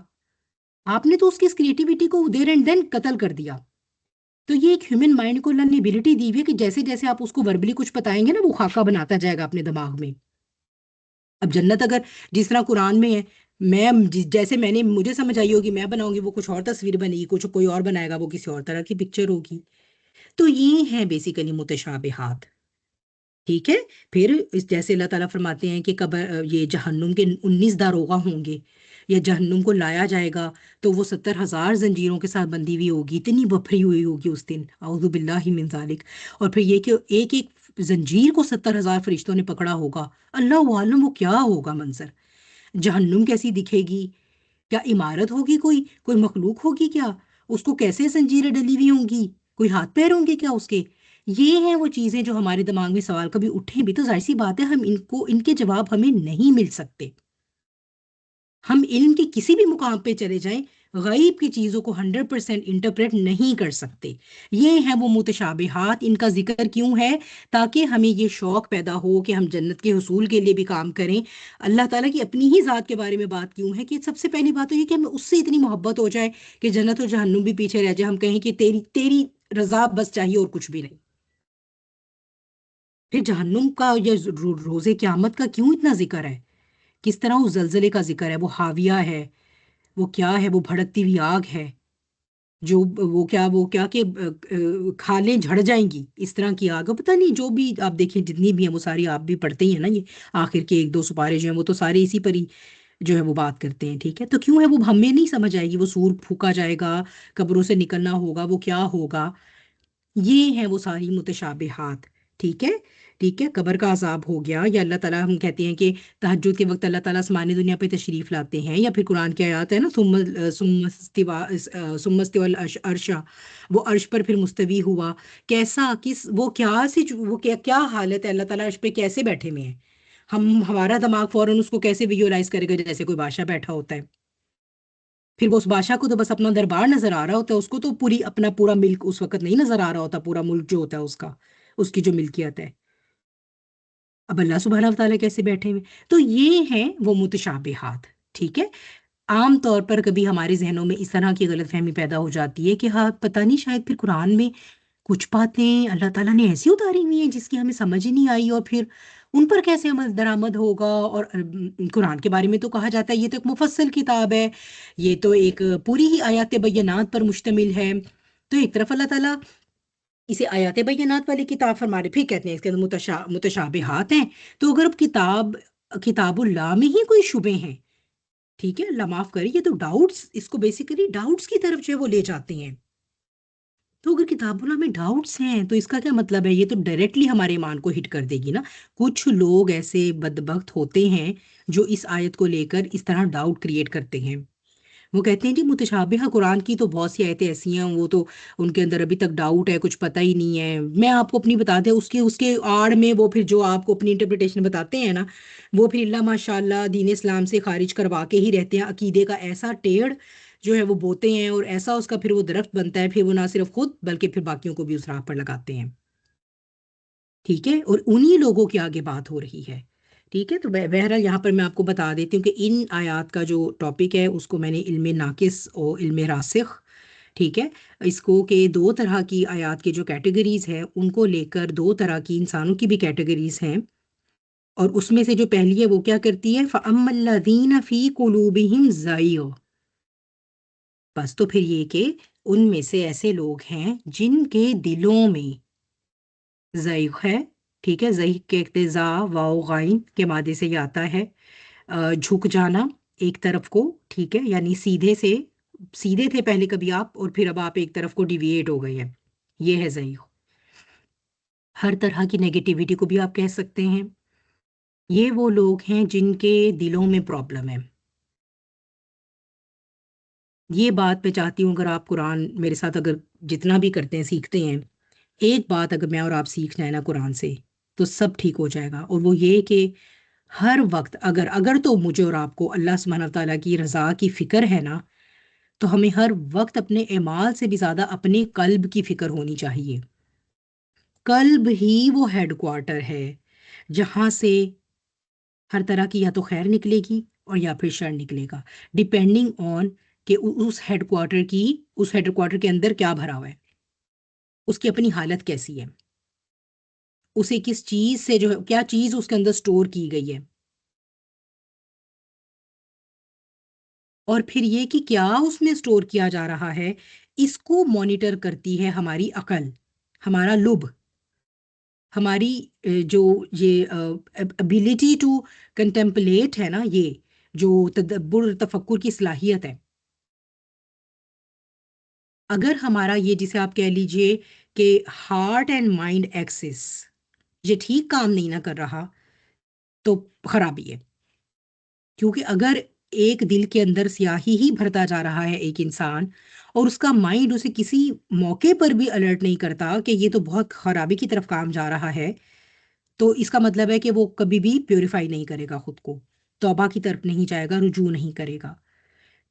آپ نے تو اس کی اس کریٹیوٹی کو دیر اینڈ دین قتل کر دیا. تو یہ ایک ہیومن مائنڈ کو اللہ نے ایبلٹی دی ہوئی ہے کہ جیسے جیسے آپ اس کو وربلی کچھ بتائیں گے نا, وہ خاکہ بناتا جائے گا اپنے دماغ میں. اب جنت اگر جس طرح قرآن میں ہے, میں جیسے میں نے مجھے سمجھ آئی ہوگی, میں بناؤں گی وہ کچھ اور تصویر بنے گی, کچھ کوئی اور بنائے گا وہ کسی اور طرح کی پکچر ہوگی. تو یہ ہیں بیسیکلی متشابہات. ٹھیک ہے. پھر جیسے اللہ تعالیٰ فرماتے ہیں کہ یہ جہنم کے 19 داروغہ ہوں گے, یا جہنم کو لایا جائے گا تو وہ 70,000 زنجیروں کے ساتھ بندھی ہوئی ہوگی, اتنی بپھری ہوئی ہوگی اس دن, اعوذ باللہ من ذالک. اور پھر یہ کہ ایک ایک زنجیر کو 70,000 فرشتوں نے پکڑا ہوگا. اللہ عالم وہ کیا ہوگا منظر. جہنم کیسی دکھے گی, کیا عمارت ہوگی, کوئی کوئی مخلوق ہوگی کیا, اس کو کیسے زنجیریں ڈلی ہوئی ہوں گی, کوئی ہاتھ پیر ہوں گے کیا اس کے. یہ ہیں وہ چیزیں جو ہمارے دماغ میں سوال کبھی اٹھیں بھی تو ظاہر سی بات ہے ہم ان کے جواب ہمیں نہیں مل سکتے. ہم علم کے کسی بھی مقام پہ چلے جائیں, غیب کی چیزوں کو 100% انٹرپریٹ نہیں کر سکتے. یہ ہیں وہ متشابہات. ان کا ذکر کیوں ہے؟ تاکہ ہمیں یہ شوق پیدا ہو کہ ہم جنت کے حصول کے لیے بھی کام کریں. اللہ تعالیٰ کی اپنی ہی ذات کے بارے میں بات کیوں ہے کہ سب سے پہلی بات تو یہ کہ ہمیں اس سے اتنی محبت ہو جائے کہ جنت و جہنم بھی پیچھے رہ جائے, ہم کہیں کہ تیری رضا بس چاہیے اور کچھ بھی نہیں. پھر جہنم کا یا روز قیامت کا کیوں اتنا ذکر ہے؟ کس طرح اس زلزلے کا ذکر ہے؟ وہ حاویہ ہے, وہ کیا ہے, وہ بھڑکتی ہوئی آگ ہے جو وہ کیا کہ کھالیں جھڑ جائیں گی, اس طرح کی آگ. پتہ نہیں جو بھی آپ دیکھیں جتنی بھی ہیں وہ ساری آپ بھی پڑھتے ہی ہیں نا, یہ آخر کے 1-2 سپارے جو ہیں وہ تو سارے اسی پر ہی جو ہے وہ بات کرتے ہیں. ٹھیک ہے. تو کیوں ہے وہ ہمیں نہیں سمجھ آئے گی. وہ سور پھونکا جائے گا, قبروں سے نکلنا ہوگا, وہ کیا ہوگا. یہ ہیں وہ ساری متشابہات. ٹھیک ہے. ٹھیک ہے. قبر کا عذاب ہو گیا, یا اللہ تعالیٰ ہم کہتے ہیں کہ تہجد کے وقت اللہ تعالیٰ آسمانی دنیا پہ تشریف لاتے ہیں, یا پھر قرآن کی آیات ہے نا, ثم استوى العرش, وہ عرش پر پھر مستوی ہوا. کیسا, کس, وہ کیا حالت ہے, اللہ تعالیٰ عرش پہ کیسے بیٹھے ہوئے ہیں. ہمارا دماغ فوراً اس کو کیسے ویژولاز کرے گا, جیسے کوئی بادشاہ بیٹھا ہوتا ہے. پھر وہ اس بادشاہ کو تو بس اپنا دربار نظر آ رہا ہوتا ہے, اس کو تو اپنا پورا ملک اس وقت نہیں نظر آ رہا ہوتا, پورا ملک جو ہوتا ہے اس کی جو ملکیت ہے. اب اللہ سبحانہ و تعالیٰ کیسے بیٹھے ہوئے. تو یہ ہیں وہ متشابہات. ٹھیک ہے. عام طور پر کبھی ہمارے ذہنوں میں اس طرح کی غلط فہمی پیدا ہو جاتی ہے کہ ہاں پتہ نہیں, شاید پھر قرآن میں کچھ باتیں اللہ تعالیٰ نے ایسی اتاری ہوئی ہیں جس کی ہمیں سمجھ ہی نہیں آئی, اور پھر ان پر کیسے عمل درآمد ہوگا. اور قرآن کے بارے میں تو کہا جاتا ہے یہ تو ایک مفصل کتاب ہے, یہ تو ایک پوری ہی آیات بینات پر مشتمل ہے. تو ایک طرف اللہ تعالیٰ اسے آیات بینات والی کتاب فرما رہے, پھر کہتے ہیں اس کے اندر متشابہات ہیں. تو اگر اب کتاب اللہ میں ہی کوئی شبے ہیں, ٹھیک ہے, اللہ معاف کرے, یہ تو ڈاؤٹس, اس کو بیسیکلی ڈاؤٹس کی طرف جو ہے وہ لے جاتے ہیں. تو اگر کتاب اللہ میں ڈاؤٹس ہیں تو اس کا کیا مطلب ہے؟ یہ تو ڈائریکٹلی ہمارے ایمان کو ہٹ کر دے گی نا. کچھ لوگ ایسے بدبخت ہوتے ہیں جو اس آیت کو لے کر اس طرح ڈاؤٹ کریٹ کرتے ہیں. وہ کہتے ہیں جی متشابہہ قرآن کی تو بہت سی آیتیں ایسی ہیں, وہ تو ان کے اندر ابھی تک ڈاؤٹ ہے, کچھ پتہ ہی نہیں ہے. میں آپ کو اپنی بتا دیں, اس کے آڑ میں وہ پھر جو آپ کو اپنی انٹرپریٹیشن بتاتے ہیں نا, وہ پھر اللہ ماشاء اللہ دین اسلام سے خارج کروا کے ہی رہتے ہیں. عقیدے کا ایسا ٹیڑھ جو ہے وہ بوتے ہیں, اور ایسا اس کا پھر وہ درخت بنتا ہے, پھر وہ نہ صرف خود بلکہ پھر باقیوں کو بھی اس راہ پر لگاتے ہیں. ٹھیک ہے. اور انہی لوگوں کے آگے بات ہو رہی ہے. ٹھیک ہے. تو بہرحال یہاں پر میں آپ کو بتا دیتی ہوں کہ ان آیات کا جو ٹاپک ہے اس کو میں نے علم ناقص اور علم راسخ, ٹھیک ہے, اس کو کہ 2 طرح کی آیات کے جو کیٹیگریز ہیں ان کو لے کر 2 طرح کی انسانوں کی بھی کیٹیگریز ہیں. اور اس میں سے جو پہلی ہے وہ کیا کرتی ہے, فَأَمَّا الَّذِينَ فِي قُلُوبِهِمْ زَيْغٌ. بس تو پھر یہ کہ ان میں سے ایسے لوگ ہیں جن کے دلوں میں زیغ ہے. ٹھیک ہے. زیغ کے اقتضا واو غائن کے مادے سے یہ آتا ہے جھک جانا ایک طرف کو. ٹھیک ہے. یعنی سیدھے تھے پہلے کبھی آپ, اور پھر اب آپ ایک طرف کو ڈیویٹ ہو گئے ہیں, یہ ہے زیغ. ہر طرح کی نیگیٹیوٹی کو بھی آپ کہہ سکتے ہیں. یہ وہ لوگ ہیں جن کے دلوں میں پرابلم ہے. یہ بات میں چاہتی ہوں، اگر آپ قرآن میرے ساتھ اگر جتنا بھی کرتے ہیں سیکھتے ہیں، ایک بات اگر میں اور آپ سیکھ جائیں نا قرآن سے، تو سب ٹھیک ہو جائے گا، اور وہ یہ کہ ہر وقت اگر تو مجھے اور آپ کو اللہ سبحانہ و تعالیٰ کی رضا کی فکر ہے نا، تو ہمیں ہر وقت اپنے اعمال سے بھی زیادہ اپنے قلب کی فکر ہونی چاہیے۔ قلب ہی وہ ہیڈ کوارٹر ہے جہاں سے ہر طرح کی یا تو خیر نکلے گی اور یا پھر شر نکلے گا، ڈپینڈنگ آن کہ اس ہیڈ کوارٹر کے اندر کیا بھرا ہوا ہے، اس کی اپنی حالت کیسی ہے، اسے کس چیز سے جو ہے کیا چیز اس کے اندر سٹور کی گئی ہے، اور پھر یہ کہ کیا اس میں سٹور کیا جا رہا ہے، اس کو مانیٹر کرتی ہے ہماری عقل، ہمارا لب، ہماری جو یہ ابیلٹی ٹو کنٹمپلیٹ ہے نا، یہ جو تدبر تفکر کی صلاحیت ہے۔ اگر ہمارا یہ جسے آپ کہہ لیجئے کہ ہارٹ اینڈ مائنڈ ایکسس یہ ٹھیک کام نہیں نہ کر رہا، تو خرابی ہے، کیونکہ اگر ایک دل کے اندر سیاہی ہی بھرتا جا رہا ہے ایک انسان، اور اس کا مائنڈ اسے کسی موقع پر بھی الرٹ نہیں کرتا کہ یہ تو بہت خرابی کی طرف کام جا رہا ہے، تو اس کا مطلب ہے کہ وہ کبھی بھی پیوریفائی نہیں کرے گا خود کو، توبہ کی طرف نہیں جائے گا، رجوع نہیں کرے گا۔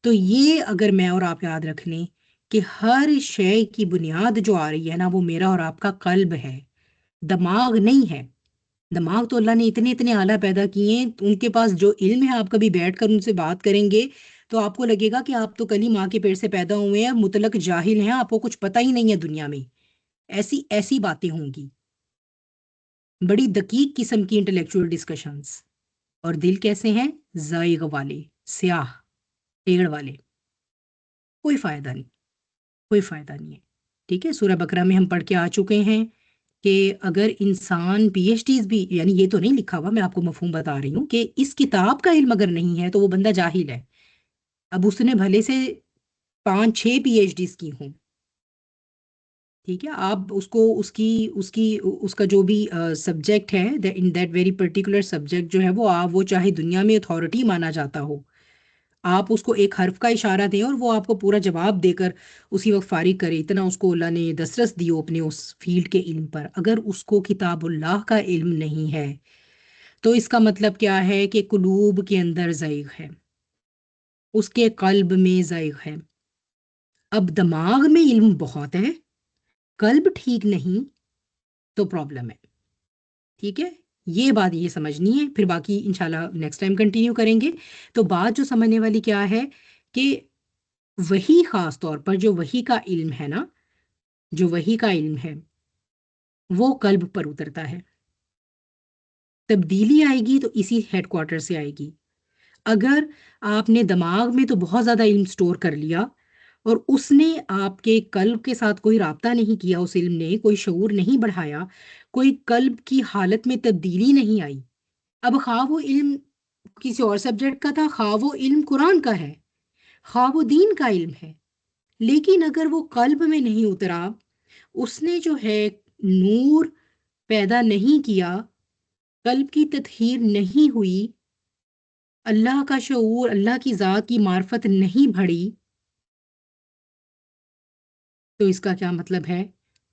تو یہ اگر میں اور آپ یاد رکھ لیں کہ ہر شے کی بنیاد جو آ رہی ہے نا، وہ میرا اور آپ کا قلب ہے، دماغ نہیں ہے۔ دماغ تو اللہ نے اتنے اتنے اعلیٰ پیدا کیے ہیں، ان کے پاس جو علم ہے، آپ کبھی بیٹھ کر ان سے بات کریں گے تو آپ کو لگے گا کہ آپ تو کل ہی ماں کے پیٹ سے پیدا ہوئے ہیں، مطلق جاہل ہیں، آپ کو کچھ پتہ ہی نہیں ہے دنیا میں، ایسی ایسی باتیں ہوں گی، بڑی دقیق قسم کی انٹلیکچوئل ڈسکشنز۔ اور دل کیسے ہیں؟ زائغ والے، سیاہ ٹیڑھ والے، کوئی فائدہ نہیں، کوئی فائدہ نہیں ہے۔ ٹھیک ہے، سورہ بقرہ میں ہم پڑھ کے آ چکے ہیں کہ اگر انسان پی ایچ ڈیز بھی، یعنی یہ تو نہیں لکھا ہوا، میں آپ کو مفہوم بتا رہی ہوں کہ اس کتاب کا علم اگر نہیں ہے تو وہ بندہ جاہل ہے، اب اس نے بھلے سے 5-6 پی ایچ ڈیز کی ہوں، ٹھیک ہے، آپ اس کو اس کا جو بھی سبجیکٹ ہے، in that very particular subject جو ہے وہ چاہے دنیا میں اتھارٹی مانا جاتا ہو، آپ اس کو ایک حرف کا اشارہ دیں اور وہ آپ کو پورا جواب دے کر اسی وقت فارغ کرے، اتنا اس کو اللہ نے دسترس دی ہو اپنے اس فیلڈ کے علم پر، اگر اس کو کتاب اللہ کا علم نہیں ہے تو اس کا مطلب کیا ہے کہ قلوب کے اندر زائغ ہے، اس کے قلب میں زائغ ہے۔ اب دماغ میں علم بہت ہے، قلب ٹھیک نہیں، تو پرابلم ہے۔ ٹھیک ہے، یہ بات یہ سمجھنی ہے، پھر باقی انشاءاللہ نیکسٹ ٹائم کنٹینیو کریں گے۔ تو بات جو سمجھنے والی کیا ہے کہ وہی خاص طور پر جو وہی کا علم ہے نا، جو وہی کا علم ہے وہ قلب پر اترتا ہے، تبدیلی آئے گی تو اسی ہیڈ کوارٹر سے آئے گی۔ اگر آپ نے دماغ میں تو بہت زیادہ علم سٹور کر لیا اور اس نے آپ کے قلب کے ساتھ کوئی رابطہ نہیں کیا، اس علم نے کوئی شعور نہیں بڑھایا، کوئی قلب کی حالت میں تبدیلی نہیں آئی، اب خواہ وہ علم کسی اور سبجیکٹ کا تھا، خواہ وہ علم قرآن کا ہے، خواہ وہ دین کا علم ہے، لیکن اگر وہ قلب میں نہیں اترا، اس نے جو ہے نور پیدا نہیں کیا، قلب کی تطہیر نہیں ہوئی، اللہ کا شعور، اللہ کی ذات کی معرفت نہیں بڑھی، تو اس کا کیا مطلب ہے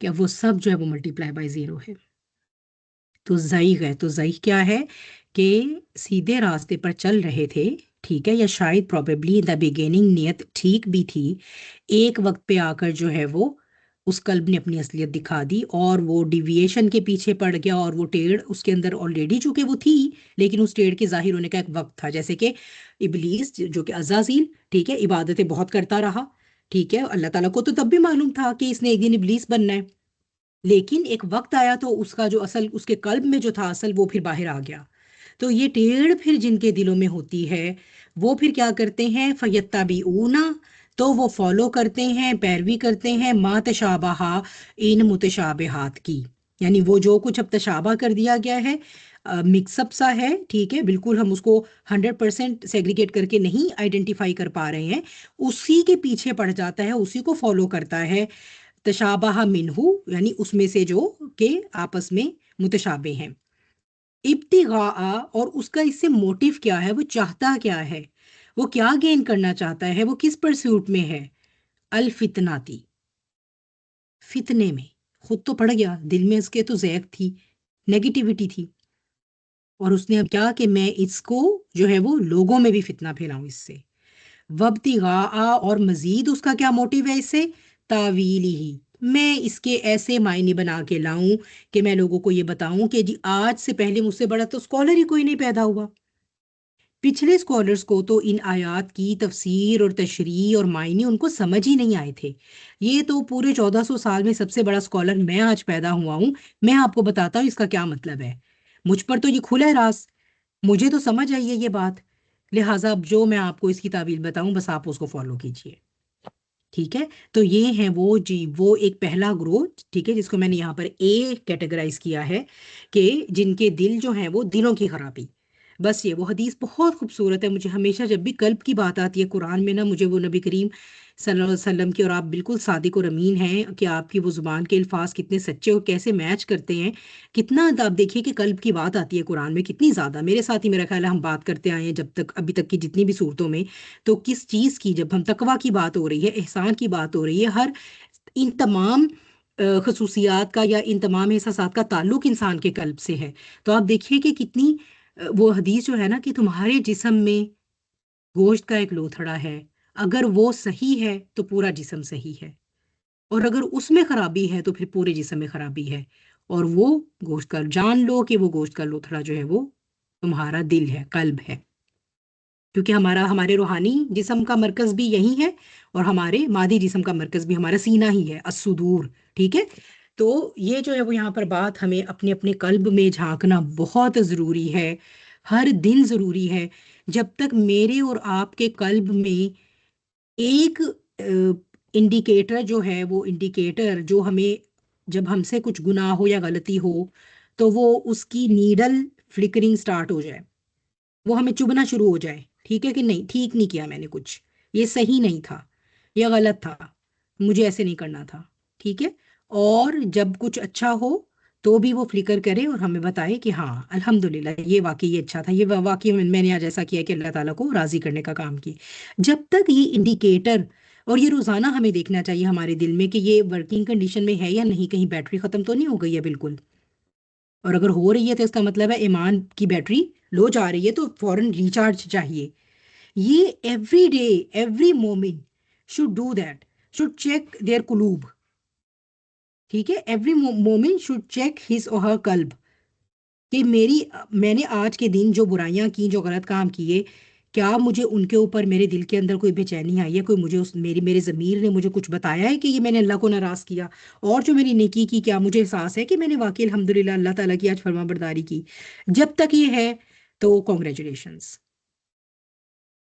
کہ اب وہ سب جو ہے وہ ملٹی پلائی بائی 0 ہے، تو زائغ ہے۔ تو زائغ کیا ہے کہ سیدھے راستے پر چل رہے تھے، ٹھیک ہے، یا شاید پروبیبلی ان دا بگیننگ نیت ٹھیک بھی تھی، ایک وقت پہ آ کر جو ہے وہ اس قلب نے اپنی اصلیت دکھا دی اور وہ ڈیویشن کے پیچھے پڑ گیا، اور وہ ٹیڑھ اس کے اندر آلریڈی چونکہ وہ تھی، لیکن اس ٹیڑھ کے ظاہر ہونے کا ایک وقت تھا، جیسے کہ ابلیس جو کہ عزازیل، ٹھیک ہے، عبادتیں بہت کرتا رہا، ٹھیک ہے، اللہ تعالیٰ کو تو تب بھی معلوم تھا کہ اس نے ایک دن ابلیس بننا ہے، لیکن ایک وقت آیا تو اس کا جو اصل اس کے قلب میں جو تھا اصل، وہ پھر باہر آ گیا۔ تو یہ ٹیڑھ پھر جن کے دلوں میں ہوتی ہے وہ پھر کیا کرتے ہیں؟ فیتبعون، تو وہ فالو کرتے ہیں، پیروی کرتے ہیں، ما تشابہ، ان متشابہات کی، یعنی وہ جو کچھ اب تشابہ کر دیا گیا ہے، مکس اپ سا ہے، ٹھیک ہے، بالکل ہم اس کو 100% سیگریگیٹ کر کے نہیں آئیڈینٹیفائی کر پا رہے ہیں، اسی کے پیچھے پڑ جاتا ہے، اسی کو فالو کرتا ہے، تشابہ منہ، یعنی اس میں سے جو کہ آپس میں متشابہ ہیں، ابتغاء، اور اس کا اس سے موٹیو کیا ہے، وہ چاہتا کیا ہے؟ وہ کیا گین کرنا چاہتا ہے، وہ کس پرسیوٹ میں ہے؟ الفتناتی، فتنے میں. خود تو پڑ گیا، دل میں اس کے تو زیغ تھی، نیگیٹیوٹی تھی، اور اس نے اب کیا کہ میں اس کو جو ہے وہ لوگوں میں بھی فتنہ پھیلاؤں اس سے. وابتغاء، اور مزید اس کا کیا موٹیو ہے اس سے؟ تاویلی ہی، میں اس کے ایسے معنی بنا کے لاؤں کہ میں لوگوں کو یہ بتاؤں کہ جی آج سے پہلے مجھ سے بڑا تو اسکالر ہی کوئی نہیں پیدا ہوا. پچھلے اسکالرس کو تو ان آیات کی تفسیر اور تشریح اور معنی ان کو سمجھ ہی نہیں آئے تھے. یہ تو پورے 1400 سال میں سب سے بڑا اسکالر میں آج پیدا ہوا ہوں، میں آپ کو بتاتا ہوں اس کا کیا مطلب ہے. مجھ پر تو یہ کھلا ہے راز، مجھے تو سمجھ آئی ہے یہ بات، لہٰذا اب جو میں آپ کو اس کی تعویل بتاؤں بس آپ اس کو فالو کیجئے. ٹھیک ہے، تو یہ ہیں وہ ایک پہلا گروہ، ٹھیک ہے، جس کو میں نے یہاں پر اے کیٹیگرائز کیا ہے، کہ جن کے دل جو ہیں وہ دلوں کی خرابی. بس یہ وہ حدیث بہت خوبصورت ہے. مجھے ہمیشہ جب بھی قلب کی بات آتی ہے قرآن میں نا، مجھے وہ نبی کریم صلی اللہ علیہ وسلم کی، اور آپ بالکل صادق اور امین ہیں کہ آپ کی وہ زبان کے الفاظ کتنے سچے اور کیسے میچ کرتے ہیں. کتنا آپ دیکھیے کہ قلب کی بات آتی ہے قرآن میں کتنی زیادہ. میرے ساتھ ہی میرا خیال ہے ہم بات کرتے آئے ہیں جب تک ابھی تک کی جتنی بھی صورتوں میں، تو کس چیز کی، جب ہم تقویٰ کی بات ہو رہی ہے، احسان کی بات ہو رہی ہے، ہر ان تمام خصوصیات کا یا ان تمام احساسات کا تعلق انسان کے قلب سے ہے. تو آپ دیکھیے کہ کتنی وہ حدیث جو ہے نا کہ تمہارے جسم میں گوشت کا ایک لوتھڑا ہے، اگر وہ صحیح ہے تو پورا جسم صحیح ہے، اور اگر اس میں خرابی ہے تو پھر پورے جسم میں خرابی ہے. اور وہ گوشت کا، جان لو کہ وہ گوشت کا لوتھڑا جو ہے وہ تمہارا دل ہے، قلب ہے، کیونکہ ہمارے روحانی جسم کا مرکز بھی یہی ہے، اور ہمارے مادی جسم کا مرکز بھی ہمارا سینہ ہی ہے، الصدور. ٹھیک ہے، تو یہ جو ہے وہ یہاں پر بات ہمیں اپنے اپنے قلب میں جھانکنا بہت ضروری ہے، ہر دن ضروری ہے. جب تک میرے اور آپ کے قلب میں ایک انڈیکیٹر جو ہے، وہ انڈیکیٹر جو ہمیں، جب ہم سے کچھ گناہ ہو یا غلطی ہو تو وہ اس کی نیڈل فلکرنگ سٹارٹ ہو جائے، وہ ہمیں چبھنا شروع ہو جائے، ٹھیک ہے کہ نہیں، ٹھیک نہیں کیا میں نے کچھ، یہ صحیح نہیں تھا، یہ غلط تھا، مجھے ایسے نہیں کرنا تھا. ٹھیک ہے، اور جب کچھ اچھا ہو تو بھی وہ فلکر کرے اور ہمیں بتائے کہ ہاں الحمدللہ یہ واقعی یہ اچھا تھا، یہ واقعی میں نے آج ایسا کیا کہ اللہ تعالیٰ کو راضی کرنے کا کام کیا. جب تک یہ انڈیکیٹر، اور یہ روزانہ ہمیں دیکھنا چاہیے ہمارے دل میں کہ یہ ورکنگ کنڈیشن میں ہے یا نہیں، کہیں بیٹری ختم تو نہیں ہو گئی ہے بالکل. اور اگر ہو رہی ہے تو اس کا مطلب ہے ایمان کی بیٹری لو جا رہی ہے، تو فوراً ریچارج چاہیے. یہ ایوری ڈے ایوری مومن should do that, should check their قلوب. ٹھیک ہے، ایوری مومن شوڈ چیک ہز اور ہر قلب، کہ میں نے آج کے دن جو برائیاں کی، جو غلط کام کیے، کیا مجھے ان کے اوپر میرے دل کے اندر کوئی بے چینی آئی ہے، کوئی مجھے میرے ضمیر نے مجھے کچھ بتایا ہے کہ یہ میں نے اللہ کو ناراض کیا، اور جو میری نیکی کی کیا مجھے احساس ہے کہ میں نے واقعی الحمدللہ اللہ تعالیٰ کی آج فرما برداری کی. جب تک یہ ہے تو کانگریچولیشنز.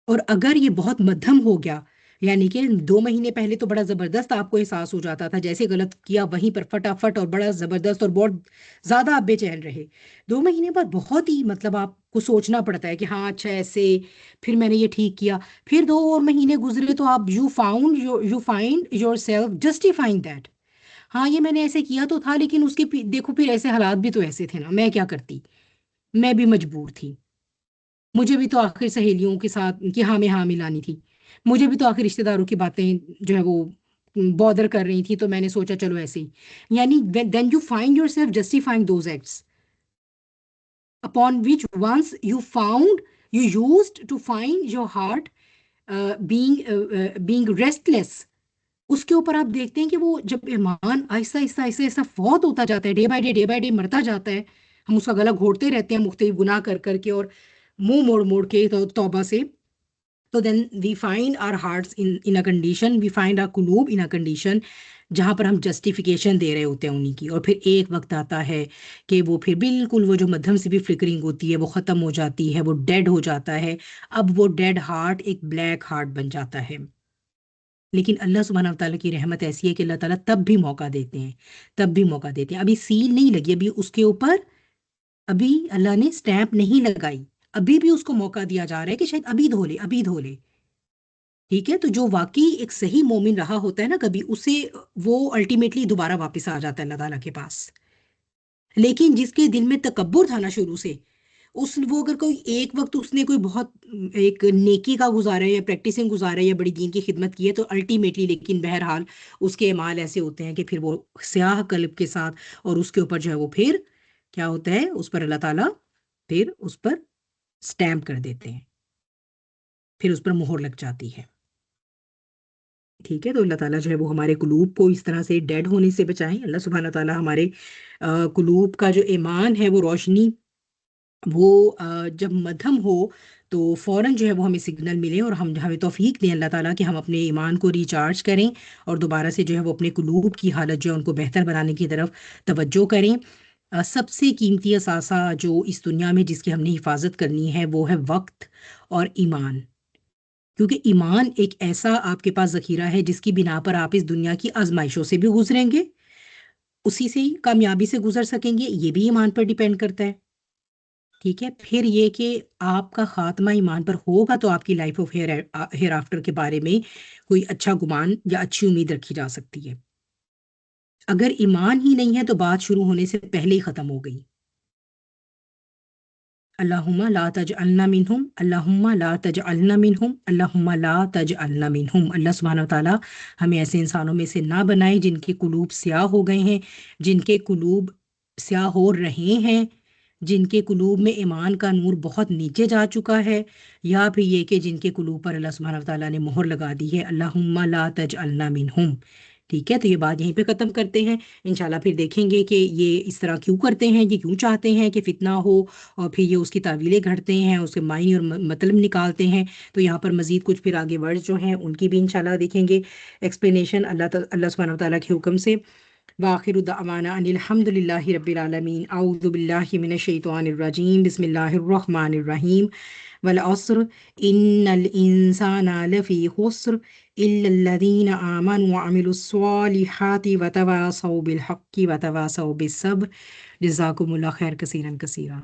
اور اگر یہ بہت مدھم ہو گیا، یعنی کہ 2 مہینے پہلے تو بڑا زبردست آپ کو احساس ہو جاتا تھا، جیسے غلط کیا وہیں پر فٹافٹ اور بڑا زبردست اور بہت زیادہ آپ بے چین رہے، 2 مہینے بعد بہت ہی مطلب آپ کو سوچنا پڑتا ہے کہ ہاں اچھا ایسے، پھر میں نے یہ ٹھیک کیا، پھر 2 اور مہینے گزرے تو آپ you find yourself justifying that. ہاں یہ میں نے ایسے کیا تو تھا، لیکن اس کے دیکھو پھر ایسے حالات بھی تو ایسے تھے نا، میں کیا کرتی، میں بھی مجبور تھی، مجھے بھی تو آخر سہیلیوں کے ساتھ کہ ہاں میں ہاں ملانی تھی، مجھے بھی تو آخر رشتے داروں کی باتیں جو ہے وہ بادر کر رہی تھی، تو میں نے سوچا چلو ایسے ہی. یعنی then you find yourself justifying those acts upon which once you found, you used to find your heart being restless. اس کے اوپر آپ دیکھتے ہیں کہ وہ جب ایمان آہستہ آہستہ آہستہ آہستہ فوت ہوتا جاتا ہے، ڈے بائی ڈے مرتا جاتا ہے، ہم اس کا گلا گھونٹتے رہتے ہیں مختلف گناہ کر کر کے اور منہ موڑ موڑ کے توبہ سے. تو then we find our hearts in a condition, we find our قلوب ان اے کنڈیشن جہاں پر ہم جسٹیفیکیشن دے رہے ہوتے ہیں انہیں کی. اور پھر ایک وقت آتا ہے کہ وہ پھر بالکل وہ جو مدھم سے بھی فلکرنگ ہوتی ہے وہ ختم ہو جاتی ہے، وہ ڈیڈ ہو جاتا ہے. اب وہ ڈیڈ ہارٹ ایک بلیک ہارٹ بن جاتا ہے. لیکن اللہ سبحانہ وتعالیٰ کی رحمت ایسی ہے کہ اللہ تعالیٰ تب بھی موقع دیتے ہیں، تب بھی موقع دیتے ہیں. ابھی سیل نہیں لگی، ابھی اس کے اوپر ابھی اللہ نے سٹیمپ نہیں لگائی، ابھی بھی اس کو موقع دیا جا رہا ہے کہ شاید ابھی دھو لے، ابھی دھو لے. ٹھیک ہے، تو جو واقعی ایک صحیح مومن رہا ہوتا ہے نا کبھی، اسے وہ الٹیمیٹلی دوبارہ واپس آ جاتا ہے اللہ تعالیٰ کے پاس. لیکن جس کے دل میں تکبر تھا نا شروع سے، وہ اگر کوئی ایک وقت اس نے کوئی بہت ایک نیکی کا گزارا ہے یا پریکٹسنگ گزارا ہے یا بڑی دین کی خدمت کی ہے، تو الٹیمیٹلی لیکن بہرحال اس کے اعمال ایسے ہوتے ہیں کہ پھر وہ سیاہ قلب کے ساتھ، اور اس کے اوپر جو ہے وہ پھر کیا ہوتا ہے، اس پر اللہ تعالیٰ پھر اس پر سٹیمپ کر دیتے ہیں، پھر اس پر مہر لگ جاتی ہے. ٹھیک ہے، تو اللہ تعالیٰ جو ہے وہ ہمارے قلوب کو اس طرح سے ڈیڈ ہونے سے بچائیں. اللہ سبحانہ تعالیٰ ہمارے قلوب کا جو ایمان ہے وہ روشنی، وہ جب مدھم ہو تو فوراً جو ہے وہ ہمیں سگنل ملے، اور ہمیں توفیق دیں اللہ تعالیٰ کہ ہم اپنے ایمان کو ریچارج کریں اور دوبارہ سے جو ہے وہ اپنے قلوب کی حالت جو ہے ان کو بہتر بنانے کی طرف توجہ کریں. سب سے قیمتی اثاثہ جو اس دنیا میں جس کی ہم نے حفاظت کرنی ہے وہ ہے وقت اور ایمان. کیونکہ ایمان ایک ایسا آپ کے پاس ذخیرہ ہے جس کی بنا پر آپ اس دنیا کی آزمائشوں سے بھی گزریں گے، اسی سے ہی کامیابی سے گزر سکیں گے، یہ بھی ایمان پر ڈیپینڈ کرتا ہے. ٹھیک ہے، پھر یہ کہ آپ کا خاتمہ ایمان پر ہوگا تو آپ کی لائف آف ہیئر آفٹر کے بارے میں کوئی اچھا گمان یا اچھی امید رکھی جا سکتی ہے. اگر ایمان ہی نہیں ہے تو بات شروع ہونے سے پہلے ہی ختم ہو گئی. اللہم لا تجعلنا منہم، اللہم لا تجعلنا منہم، اللہم لا تجعلنا منہم. اللہ سبحانہ وتعالیٰ ہمیں ایسے انسانوں میں سے نہ بنائے جن کے قلوب سیاہ ہو گئے ہیں، جن کے قلوب سیاہ ہو رہے ہیں، جن کے قلوب میں ایمان کا نور بہت نیچے جا چکا ہے، یا پھر یہ کہ جن کے قلوب پر اللہ سبحانہ وتعالیٰ نے مہر لگا دی ہے. اللہم لا تجعلنا منہم. ٹھیک ہے، تو یہ بات یہیں پہ ختم کرتے ہیں. انشاءاللہ پھر دیکھیں گے کہ یہ اس طرح کیوں کرتے ہیں، یہ کیوں چاہتے ہیں کہ فتنہ ہو، اور پھر یہ اس کی تعویلیں گھڑتے ہیں، اس کے معنی اور مطلب نکالتے ہیں. تو یہاں پر مزید کچھ پھر آگے ورڈ جو ہیں ان کی بھی انشاءاللہ دیکھیں گے ایکسپلینیشن اللہ سبحانہ وتعالیٰ کے حکم سے. وآخر دعوانا ان الحمد للہ رب العالمین. اعوذ باللہ من الشیطان الرجیم. بسم اللہ الرحمن الرحیم. والعصر ان الانسان لفی خسر الا الذین آمنوا وعملوا الصالحات وتواصوا بالحق وتواصوا بالصبر. جزاکم اللہ خیر کثیرا کثیرا.